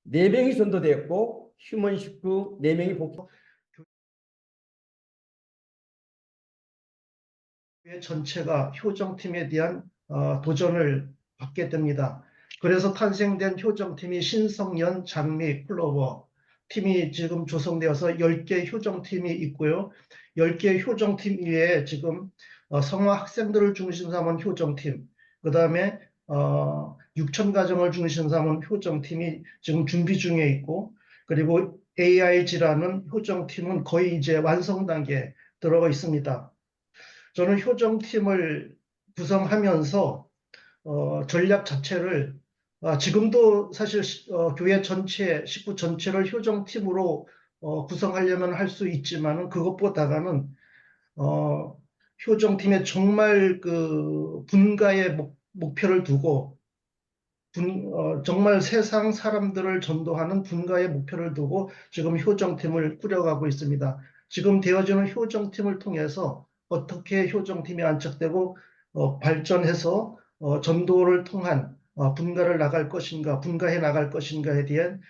4명이 전도되었고 휴먼 식구 4명이 복귀. 교회 전체가 효정팀에 대한 도전을 받게 됩니다. 그래서 탄생된 효정팀이 신성연, 장미, 클로버 팀이 지금 조성되어서 10개 효정팀이 있고요. 10개 효정팀 위에 지금 성화 학생들을 중심으로 삼은 효정팀, 그 다음에 6천 가정을 중심으로 삼은 효정팀이 지금 준비 중에 있고, 그리고 AIG라는 효정팀은 거의 이제 완성 단계에 들어가 있습니다. 저는 효정팀을 구성하면서 전략 자체를 지금도 사실 교회 전체, 식구 전체를 효정팀으로 구성하려면 할 수 있지만 그것보다는 효정팀에 정말 그 분가의 목표를 두고 정말 세상 사람들을 전도하는 분가의 목표를 두고 지금 효정팀을 꾸려가고 있습니다. 지금 되어지는 효정팀을 통해서 어떻게 효정팀이 안착되고 발전해서 전도를 통한 분가를 나갈 것인가, 분가해 나갈 것인가에 대한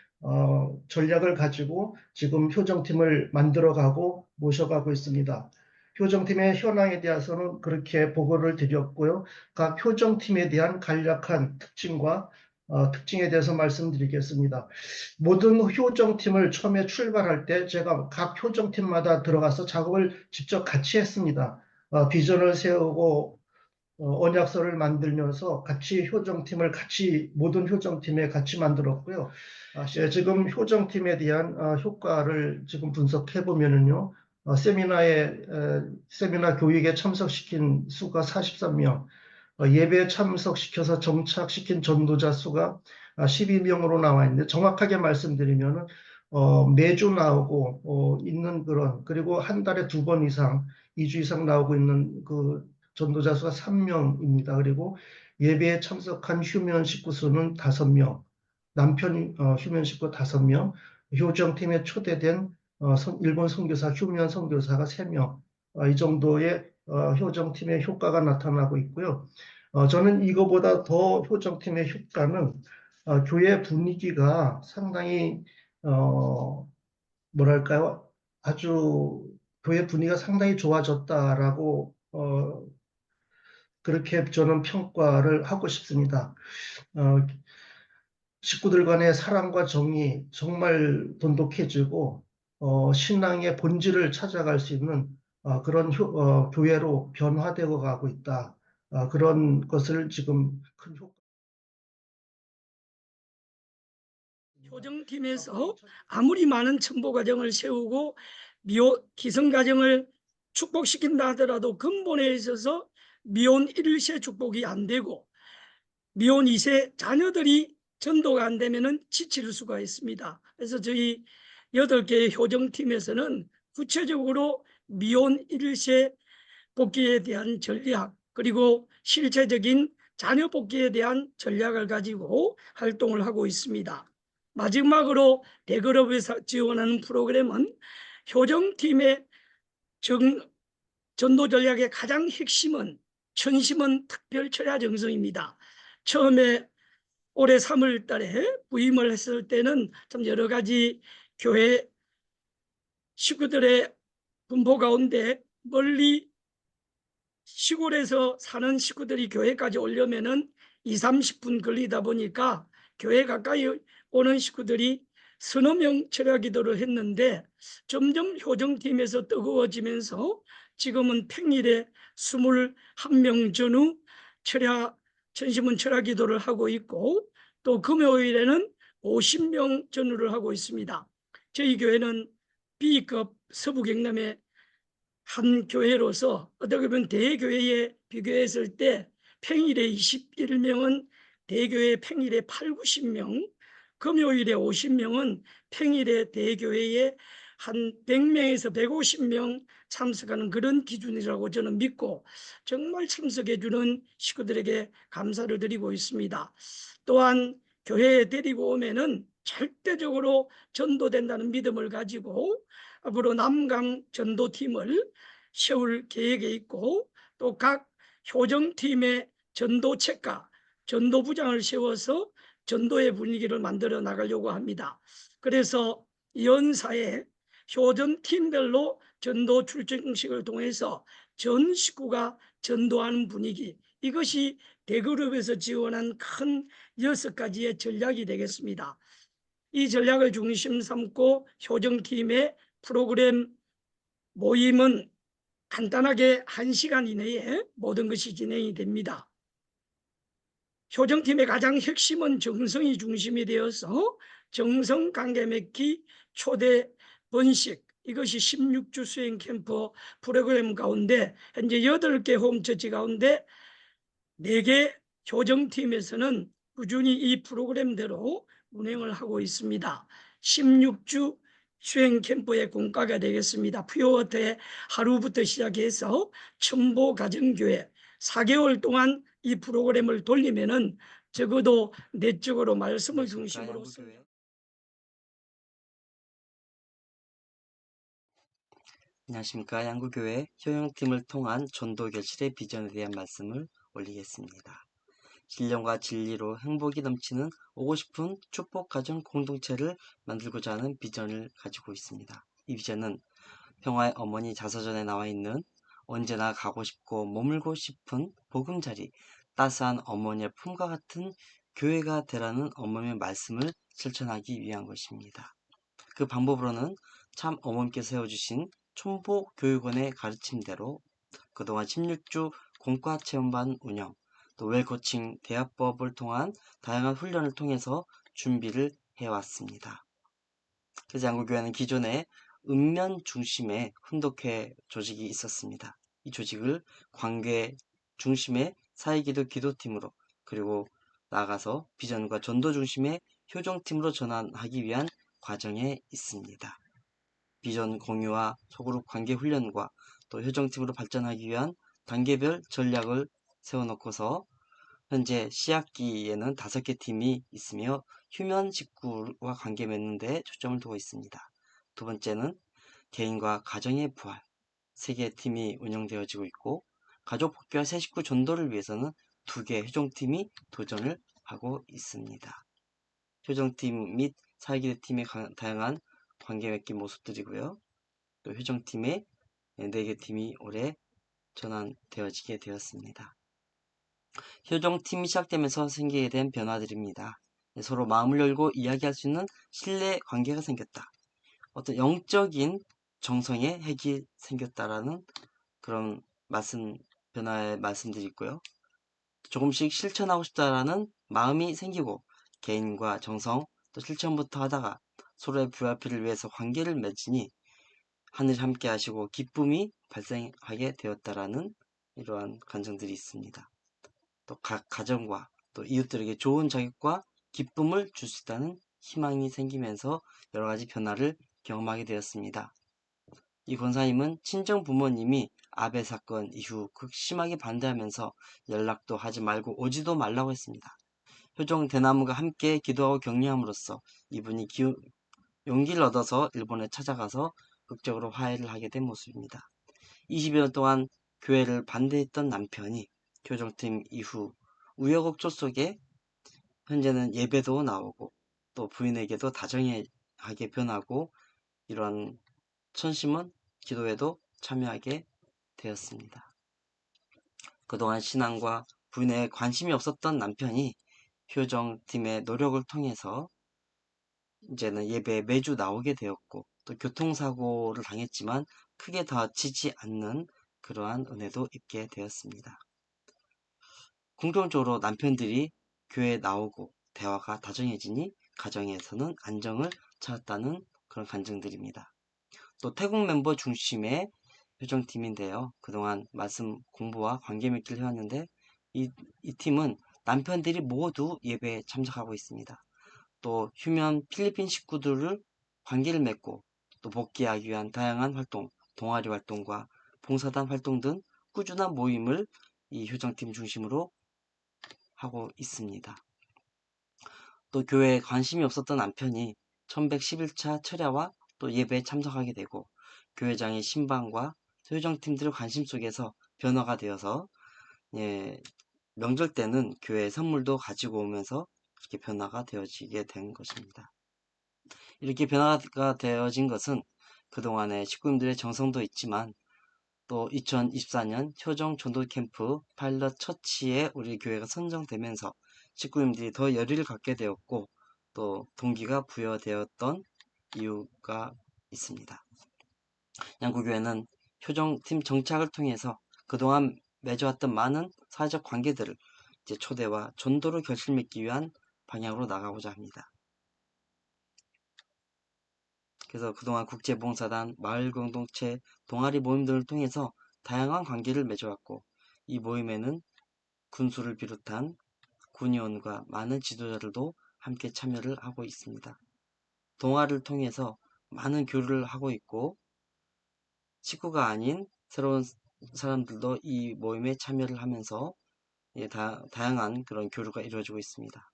전략을 가지고 지금 효정팀을 만들어가고 모셔가고 있습니다. 효정팀의 현황에 대해서는 그렇게 보고를 드렸고요. 각 효정팀에 대한 간략한 특징과 특징에 대해서 말씀드리겠습니다. 모든 효정팀을 처음에 출발할 때 제가 각 효정팀마다 들어가서 작업을 직접 같이 했습니다. 비전을 세우고 언약서를 만들면서 같이 효정팀을 모든 효정팀에 같이 만들었고요. 지금 효정팀에 대한 효과를 지금 분석해 보면은요. 세미나 교육에 참석시킨 수가 43명, 예배에 참석시켜서 정착시킨 전도자 수가 12명으로 나와 있는데 정확하게 말씀드리면 매주 나오고 있는 그리고 한 달에 2번 이상, 2주 이상 나오고 있는 그 전도자 수가 3명입니다. 그리고 예배에 참석한 휴면 식구 수는 5명, 남편 휴면 식구 5명, 효정팀에 초대된 일본 선교사, 휴면 선교사가 3명, 이 정도의 효정팀의 효과가 나타나고 있고요. 저는 이거보다 더 효정팀의 효과는 교회 분위기가 상당히 뭐랄까요? 아주 교회 분위기가 상당히 좋아졌다라고 그렇게 저는 평가를 하고 싶습니다. 식구들 간의 사랑과 정이 정말 돈독해지고 신앙의 본질을 찾아갈 수 있는 그런 교회로 변화되어 가고 있다. 그런 것을 지금 큰 효과. 효정팀에서 아무리 많은 첨보 과정을 세우고 기성 과정을 축복시킨다 하더라도 근본에 있어서 미혼 1세 축복이 안 되고 미혼 2세 자녀들이 전도가 안 되면은 지칠 수가 있습니다. 그래서 저희 8개의 효정팀에서는 구체적으로 미혼 1세 복귀에 대한 전략, 그리고 실체적인 자녀 복귀에 대한 전략을 가지고 활동을 하고 있습니다. 마지막으로 대그룹에서 지원하는 프로그램은 효정팀의 전도 전략의 가장 핵심은 천심은 특별 철야 정성입니다. 처음에 올해 3월 달에 부임을 했을 때는 좀 여러 가지 교회 식구들의 분포 가운데 멀리 시골에서 사는 식구들이 교회까지 오려면은 20-30분 걸리다 보니까 교회 가까이 오는 식구들이 서너 명 철야 기도를 했는데 점점 효정팀에서 뜨거워지면서 지금은 평일에 21명 전후 천심은 철야 기도를 하고 있고, 또 금요일에는 50명 전후를 하고 있습니다. 저희 교회는 B급 서부 경남의 한 교회로서 어떻게 보면 대교회에 비교했을 때 평일에 21명은 대교회 평일에 80-90명, 금요일에 50명은 평일에 대교회에 한 100명에서 150명 참석하는 그런 기준이라고 저는 믿고 정말 참석해 주는 식구들에게 감사를 드리고 있습니다. 또한 교회에 데리고 오면은 절대적으로 전도된다는 믿음을 가지고 앞으로 남강 전도팀을 세울 계획에 있고, 또 각 효정팀의 전도책과 전도부장을 세워서 전도의 분위기를 만들어 나가려고 합니다. 그래서 연사에 효정팀별로 전도 출정식을 통해서 전 식구가 전도하는 분위기, 이것이 대그룹에서 지원한 큰 6가지의 전략이 되겠습니다. 이 전략을 중심 삼고 효정팀의 프로그램 모임은 간단하게 1시간 이내에 모든 것이 진행이 됩니다. 효정팀의 가장 핵심은 정성이 중심이 되어서 정성 관계 맺기 초대 번식, 이것이 16주 수행 캠프 프로그램 가운데 현재 8개 홈처치 가운데 4개 효정팀에서는 꾸준히 이 프로그램대로 운행을 하고 있습니다. 16주 수행 캠프의 공과가 되겠습니다. 퓨어워터의 하루부터 시작해서 첨보 가정교회 4개월 동안 이 프로그램을 돌리면은 적어도 내적으로 말씀을 중심으로 안녕하십니까. 양구교회 효영팀을 통한 전도 결실의 비전에 대한 말씀을 올리겠습니다. 신령과 진리로 행복이 넘치는 오고 싶은 축복 가정 공동체를 만들고자 하는 비전을 가지고 있습니다. 이 비전은 평화의 어머니 자서전에 나와 있는 언제나 가고 싶고 머물고 싶은 보금자리 따스한 어머니의 품과 같은 교회가 되라는 어머니의 말씀을 실천하기 위한 것입니다. 그 방법으로는 참 어머니께서 세워주신 촌보교육원의 가르침대로 그동안 16주 공과체험반 운영, 또 웰코칭 대화법을 통한 다양한 훈련을 통해서 준비를 해왔습니다. 그래서 양구교회는 기존에 읍면 중심의 훈독회 조직이 있었습니다. 이 조직을 관계 중심의 사회기도 기도팀으로, 그리고 나아가서 비전과 전도 중심의 효정팀으로 전환하기 위한 과정에 있습니다. 비전 공유와 소그룹 관계 훈련과 또 효정팀으로 발전하기 위한 단계별 전략을 세워놓고서 현재 C학기에는 5개 팀이 있으며 휴면 직구와 관계 맺는 데 초점을 두고 있습니다. 두 번째는 개인과 가정의 부활 3개 팀이 운영되어지고 있고, 가족 복귀와 새 식구 전도를 위해서는 2개 효정팀이 도전을 하고 있습니다. 효정팀 및 사회기대 팀의 다양한 관계 맺기 모습들이고요. 또 효정팀의 4개 팀이 올해 전환되어지게 되었습니다. 효정팀이 시작되면서 생기게 된 변화들입니다. 서로 마음을 열고 이야기할 수 있는 신뢰 관계가 생겼다. 어떤 영적인 정성의 핵이 생겼다라는 그런 변화의 말씀들이 있고요. 조금씩 실천하고 싶다라는 마음이 생기고 개인과 정성 또 실천부터 하다가 서로의 불화피를 위해서 관계를 맺으니 하늘 함께 하시고 기쁨이 발생하게 되었다라는 이러한 간증들이 있습니다. 또 각 가정과 또 이웃들에게 좋은 자격과 기쁨을 줄 수 있다는 희망이 생기면서 여러 가지 변화를 경험하게 되었습니다. 이 권사님은 친정 부모님이 아베 사건 이후 극심하게 반대하면서 연락도 하지 말고 오지도 말라고 했습니다. 효정 대나무가 함께 기도하고 격려함으로써 이분이 용기를 얻어서 일본에 찾아가서 극적으로 화해를 하게 된 모습입니다. 20여 년 동안 교회를 반대했던 남편이 교정팀 이후 우여곡절 속에 현재는 예배도 나오고 또 부인에게도 다정하게 변하고 이러한 천심은 기도에도 참여하게 되었습니다. 그동안 신앙과 부인에 관심이 없었던 남편이 효정팀의 노력을 통해서 이제는 예배에 매주 나오게 되었고 또 교통사고를 당했지만 크게 다치지 않는 그러한 은혜도 입게 되었습니다. 긍정적으로 남편들이 교회에 나오고 대화가 다정해지니 가정에서는 안정을 찾았다는 그런 간증들입니다. 또 태국 멤버 중심의 효정팀인데요. 그동안 말씀 공부와 관계 맺기를 해왔는데 이 팀은 남편들이 모두 예배에 참석하고 있습니다. 또 휴면 필리핀 식구들을 관계를 맺고 또 복귀하기 위한 다양한 활동, 동아리 활동과 봉사단 활동 등 꾸준한 모임을 이 효정팀 중심으로 하고 있습니다. 또 교회에 관심이 없었던 남편이 1111차 철야와 또 예배에 참석하게 되고 교회장의 신방과 효정팀들의 관심 속에서 변화가 되어서 명절 때는 교회 선물도 가지고 오면서 이렇게 변화가 되어지게 된 것입니다. 이렇게 변화가 되어진 것은 그동안의 식구님들의 정성도 있지만 또 2024년 효정 전도 캠프 파일럿 처치에 우리 교회가 선정되면서 식구님들이 더 열의를 갖게 되었고 또 동기가 부여되었던 이유가 있습니다. 양구교회는 효정팀 정착을 통해서 그동안 맺어왔던 많은 사회적 관계들을 이제 초대와 전도로 결실맺기 위한 방향으로 나가고자 합니다. 그래서 그동안 국제봉사단, 마을공동체, 동아리 모임 등을 통해서 다양한 관계를 맺어왔고 이 모임에는 군수를 비롯한 군의원과 많은 지도자들도 함께 참여를 하고 있습니다. 동아리를 통해서 많은 교류를 하고 있고 식구가 아닌 새로운 사람들도 이 모임에 참여를 하면서 다양한 그런 교류가 이루어지고 있습니다.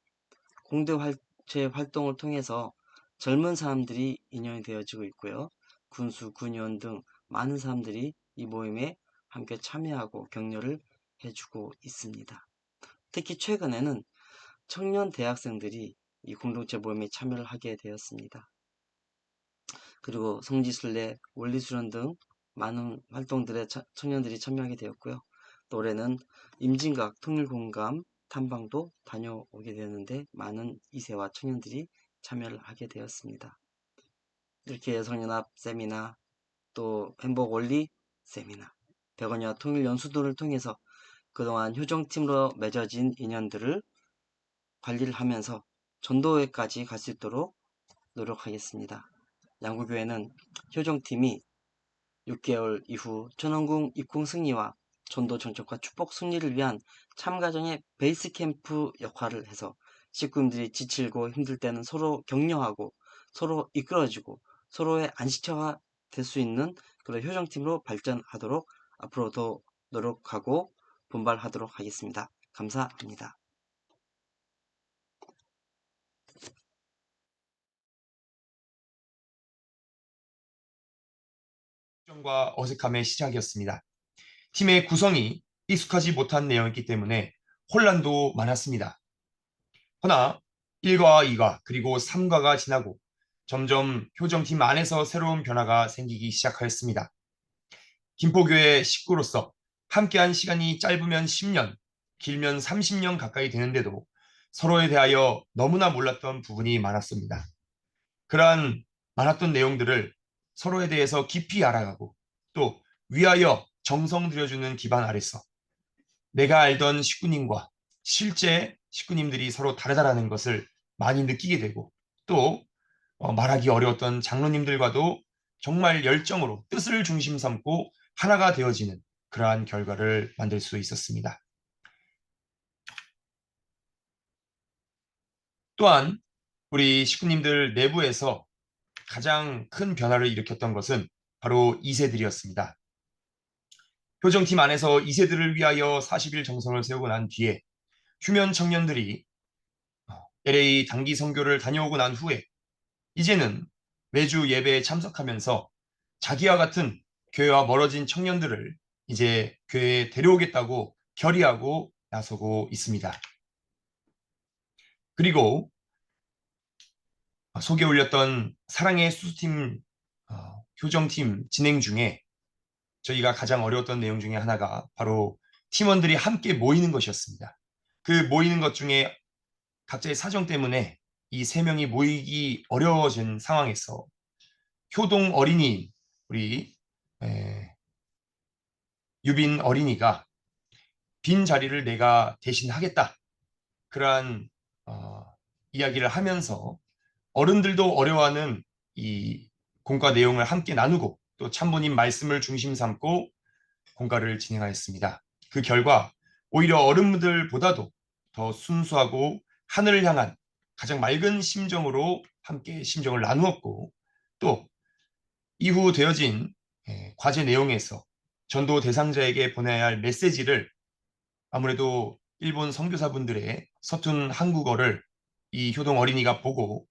공동체 활동을 통해서 젊은 사람들이 인연이 되어지고 있고요. 군수, 군의원 등 많은 사람들이 이 모임에 함께 참여하고 격려를 해주고 있습니다. 특히 최근에는 청년 대학생들이 이 공동체 모임에 참여를 하게 되었습니다. 그리고 성지순례, 원리수련 등 많은 활동들에 청년들이 참여하게 되었고요. 또 올해는 임진각, 통일공감, 탐방도 다녀오게 되었는데 많은 2세와 청년들이 참여를 하게 되었습니다. 이렇게 여성연합 세미나, 또 행복원리 세미나, 백원여와 통일연수도를 통해서 그동안 효정팀으로 맺어진 인연들을 관리를 하면서 전도회까지 갈 수 있도록 노력하겠습니다. 양구교회는 효정팀이 6개월 이후 천원궁 입궁 승리와 전도 정착과 축복 승리를 위한 참가정의 베이스 캠프 역할을 해서 식구님들이 지치고 힘들 때는 서로 격려하고 서로 이끌어주고 서로의 안식처가 될 수 있는 그런 효정팀으로 발전하도록 앞으로도 노력하고 분발하도록 하겠습니다. 감사합니다. 과 어색함의 시작이었습니다. 팀의 구성이 익숙하지 못한 내용이기 때문에 혼란도 많았습니다. 허나 1과 2과 그리고 3과가 지나고 점점 효정팀 안에서 새로운 변화가 생기기 시작하였습니다. 김포교회 식구로서 함께한 시간이 짧으면 10년, 길면 30년 가까이 되는데도 서로에 대하여 너무나 몰랐던 부분이 많았습니다. 그러한 많았던 내용들을 서로에 대해서 깊이 알아가고 또 위하여 정성 들여주는 기반 아래서 내가 알던 식구님과 실제 식구님들이 서로 다르다라는 것을 많이 느끼게 되고 또 말하기 어려웠던 장로님들과도 정말 열정으로 뜻을 중심 삼고 하나가 되어지는 그러한 결과를 만들 수 있었습니다. 또한 우리 식구님들 내부에서 가장 큰 변화를 일으켰던 것은 바로 2세들이었습니다. 효정팀 안에서 2세들을 위하여 40일 정성을 세우고 난 뒤에 휴면 청년들이 LA 단기 선교를 다녀오고 난 후에 이제는 매주 예배에 참석하면서 자기와 같은 교회와 멀어진 청년들을 이제 교회에 데려오겠다고 결의하고 나서고 있습니다. 그리고 속에 올렸던 사랑의 수수팀 효정팀 진행 중에 저희가 가장 어려웠던 내용 중에 하나가 바로 팀원들이 함께 모이는 것이었습니다. 그 모이는 것 중에 각자의 사정 때문에 이 3명이 모이기 어려워진 상황에서 효동 어린이 우리 유빈 어린이가 빈 자리를 내가 대신 하겠다 그러한 이야기를 하면서 어른들도 어려워하는 이 공과 내용을 함께 나누고 또 참부님 말씀을 중심 삼고 공과를 진행하였습니다. 그 결과 오히려 어른들보다도 더 순수하고 하늘을 향한 가장 맑은 심정으로 함께 심정을 나누었고 또 이후 되어진 과제 내용에서 전도 대상자에게 보내야 할 메시지를 아무래도 일본 선교사분들의 서툰 한국어를 이 효동 어린이가 보고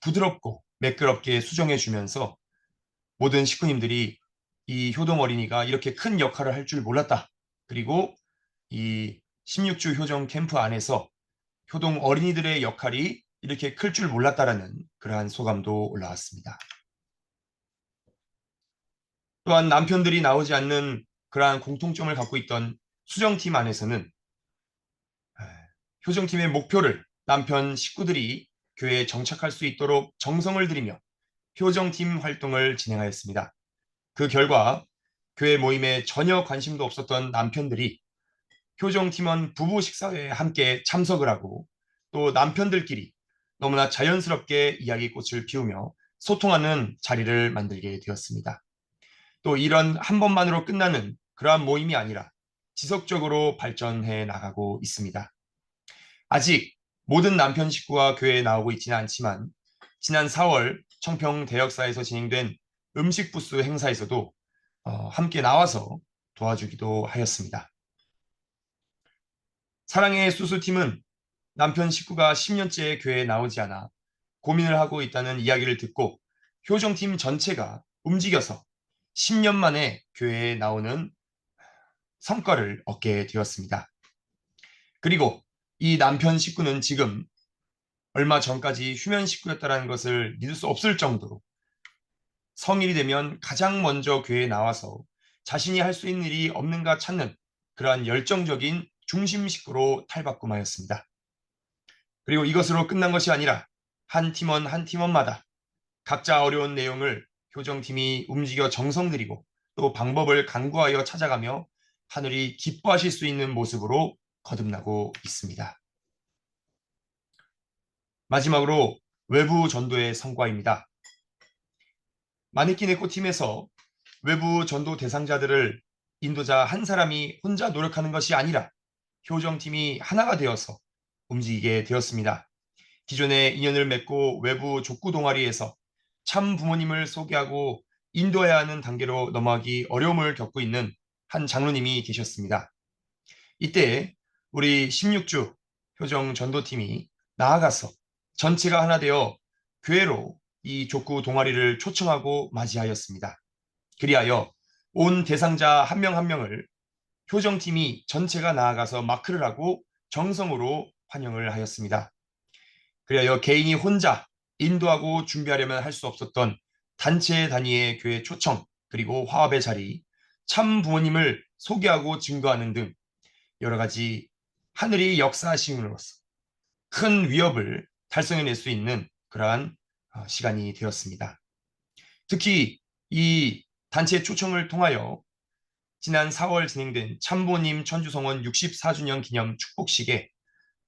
부드럽고 매끄럽게 수정해 주면서 모든 식구님들이 이 효동 어린이가 이렇게 큰 역할을 할 줄 몰랐다. 그리고 이 16주 효정 캠프 안에서 효동 어린이들의 역할이 이렇게 클 줄 몰랐다라는 그러한 소감도 올라왔습니다. 또한 남편들이 나오지 않는 그러한 공통점을 갖고 있던 수정팀 안에서는 효정팀의 목표를 남편 식구들이 교회에 정착할 수 있도록 정성을 들이며 효정팀 활동을 진행하였습니다. 그 결과 교회 모임에 전혀 관심도 없었던 남편들이 효정팀원 부부 식사회에 함께 참석을 하고 또 남편들끼리 너무나 자연스럽게 이야기꽃을 피우며 소통하는 자리를 만들게 되었습니다. 또 이런 한 번만으로 끝나는 그러한 모임이 아니라 지속적으로 발전해 나가고 있습니다. 아직 모든 남편 식구가 교회에 나오고 있지는 않지만 지난 4월 청평 대역사에서 진행된 음식 부스 행사에서도 함께 나와서 도와주기도 하였습니다. 사랑의 수수팀은 남편 식구가 10년째 교회에 나오지 않아 고민을 하고 있다는 이야기를 듣고 효정팀 전체가 움직여서 10년 만에 교회에 나오는 성과를 얻게 되었습니다. 그리고 이 남편 식구는 지금 얼마 전까지 휴면 식구였다는 것을 믿을 수 없을 정도로 성일이 되면 가장 먼저 교회에 나와서 자신이 할 수 있는 일이 없는가 찾는 그러한 열정적인 중심 식구로 탈바꿈하였습니다. 그리고 이것으로 끝난 것이 아니라 한 팀원 한 팀원마다 각자 어려운 내용을 효정팀이 움직여 정성 들이고 또 방법을 간구하여 찾아가며 하늘이 기뻐하실 수 있는 모습으로 거듭나고 있습니다. 마지막으로 외부 전도의 성과입니다. 마네킹 에코 팀에서 외부 전도 대상자들을 인도자 한 사람이 혼자 노력하는 것이 아니라 효정팀이 하나가 되어서 움직이게 되었습니다. 기존에 인연을 맺고 외부 족구 동아리에서 참 부모님을 소개하고 인도해야 하는 단계로 넘어가기 어려움을 겪고 있는 한 장로님이 계셨습니다. 이때 우리 16주 효정 전도팀이 나아가서 전체가 하나 되어 교회로 이 족구 동아리를 초청하고 맞이하였습니다. 그리하여 온 대상자 한 명 한 명을 효정팀이 전체가 나아가서 마크를 하고 정성으로 환영을 하였습니다. 그리하여 개인이 혼자 인도하고 준비하려면 할 수 없었던 단체 단위의 교회 초청 그리고 화합의 자리, 참 부모님을 소개하고 증거하는 등 여러 가지 하늘이 역사하심으로써 큰 위협을 달성해낼 수 있는 그러한 시간이 되었습니다. 특히 이 단체 초청을 통하여 지난 4월 진행된 참보님 천주성원 64주년 기념 축복식에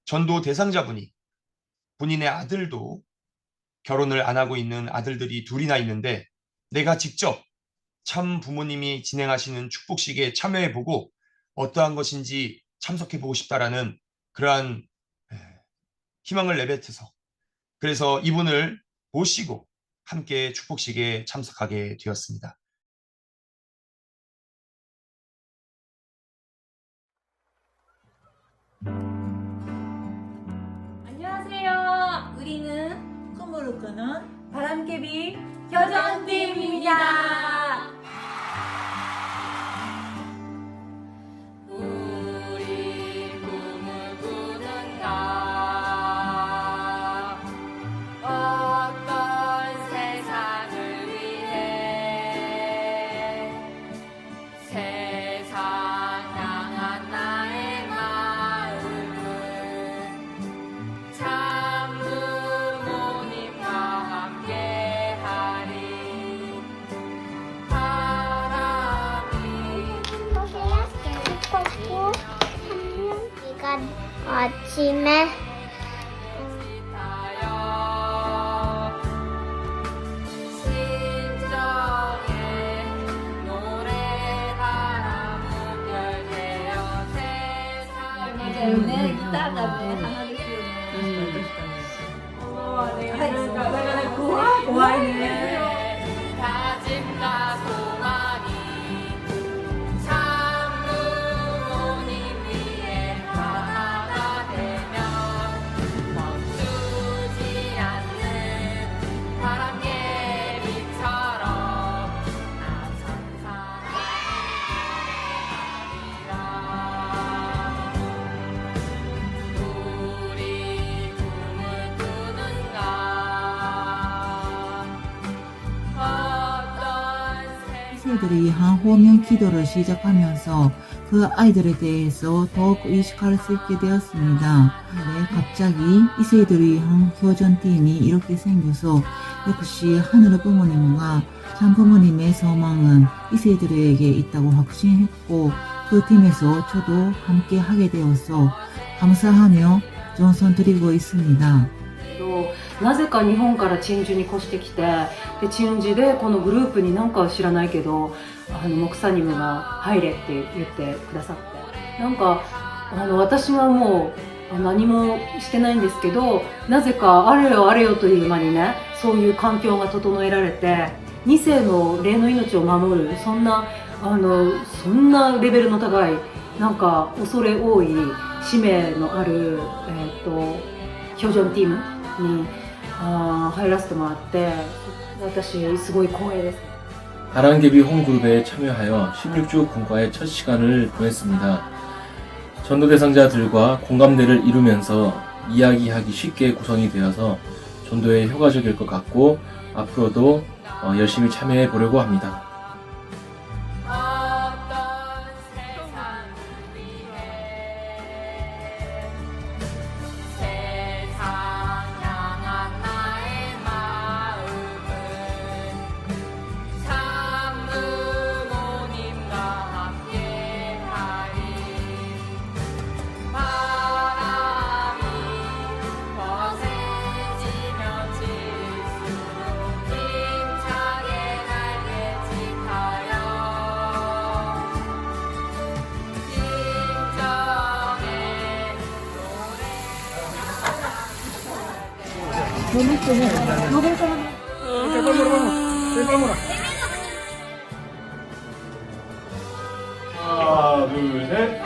전도 대상자분이 본인의 아들도 결혼을 안 하고 있는 아들들이 둘이나 있는데 내가 직접 참 부모님이 진행하시는 축복식에 참여해보고 어떠한 것인지 참석해보고 싶다라는 그러한 희망을 내뱉어서 그래서 이분을 모시고 함께 축복식에 참석하게 되었습니다. 안녕하세요. 우리는 꿈으로꾸는 바람개비 효정팀입니다. 우리 꿈을 꾸는가 어떤 세상을 위해 세상 향한 나의 마음은 참 부모님과 함께하리 바람이 걷고 네가 아침에 심정에 노래바람은 열대어 세상에 네, 기타가 다짐과 소망이 참 부모님 위해 하나가 되면 멈추지 않는 바람개비처럼 나 천사가 우리 꿈을 꾸는가 이세들이 호명 기도를 시작하면서 그 아이들에 대해서 더욱 의식할 수 있게 되었습니다. 근데 갑자기 이세들이 효전팀이 이렇게 생겨서 역시 하늘의 부모님과 참 부모님의 소망은 이세들에게 있다고 확신했고 그 팀에서 저도 함께 하게 되어서 감사하며 정성 드리고 있습니다. なぜか日本から鎮守に越してきて、で鎮守でこのグループになんか知らないけどモクサニムが入れって言ってくださって、なんか私はもう何もしてないんですけど、なぜかあれよあれよという間にね、そういう環境が整えられて2世の霊の命を守る、そんなレベルの高いなんか恐れ多い使命のある標準チームに入らせてもらって、私すごい光栄です。 바람개비 홈그룹에 참여하여 16주 공과의 첫 시간을 보냈습니다. 전도 대상자들과 공감대를 이루면서 이야기하기 쉽게 구성이 되어서 전도에 효과적일 것 같고 앞으로도 열심히 참여해 보려고 합니다. 하나, 둘, 셋.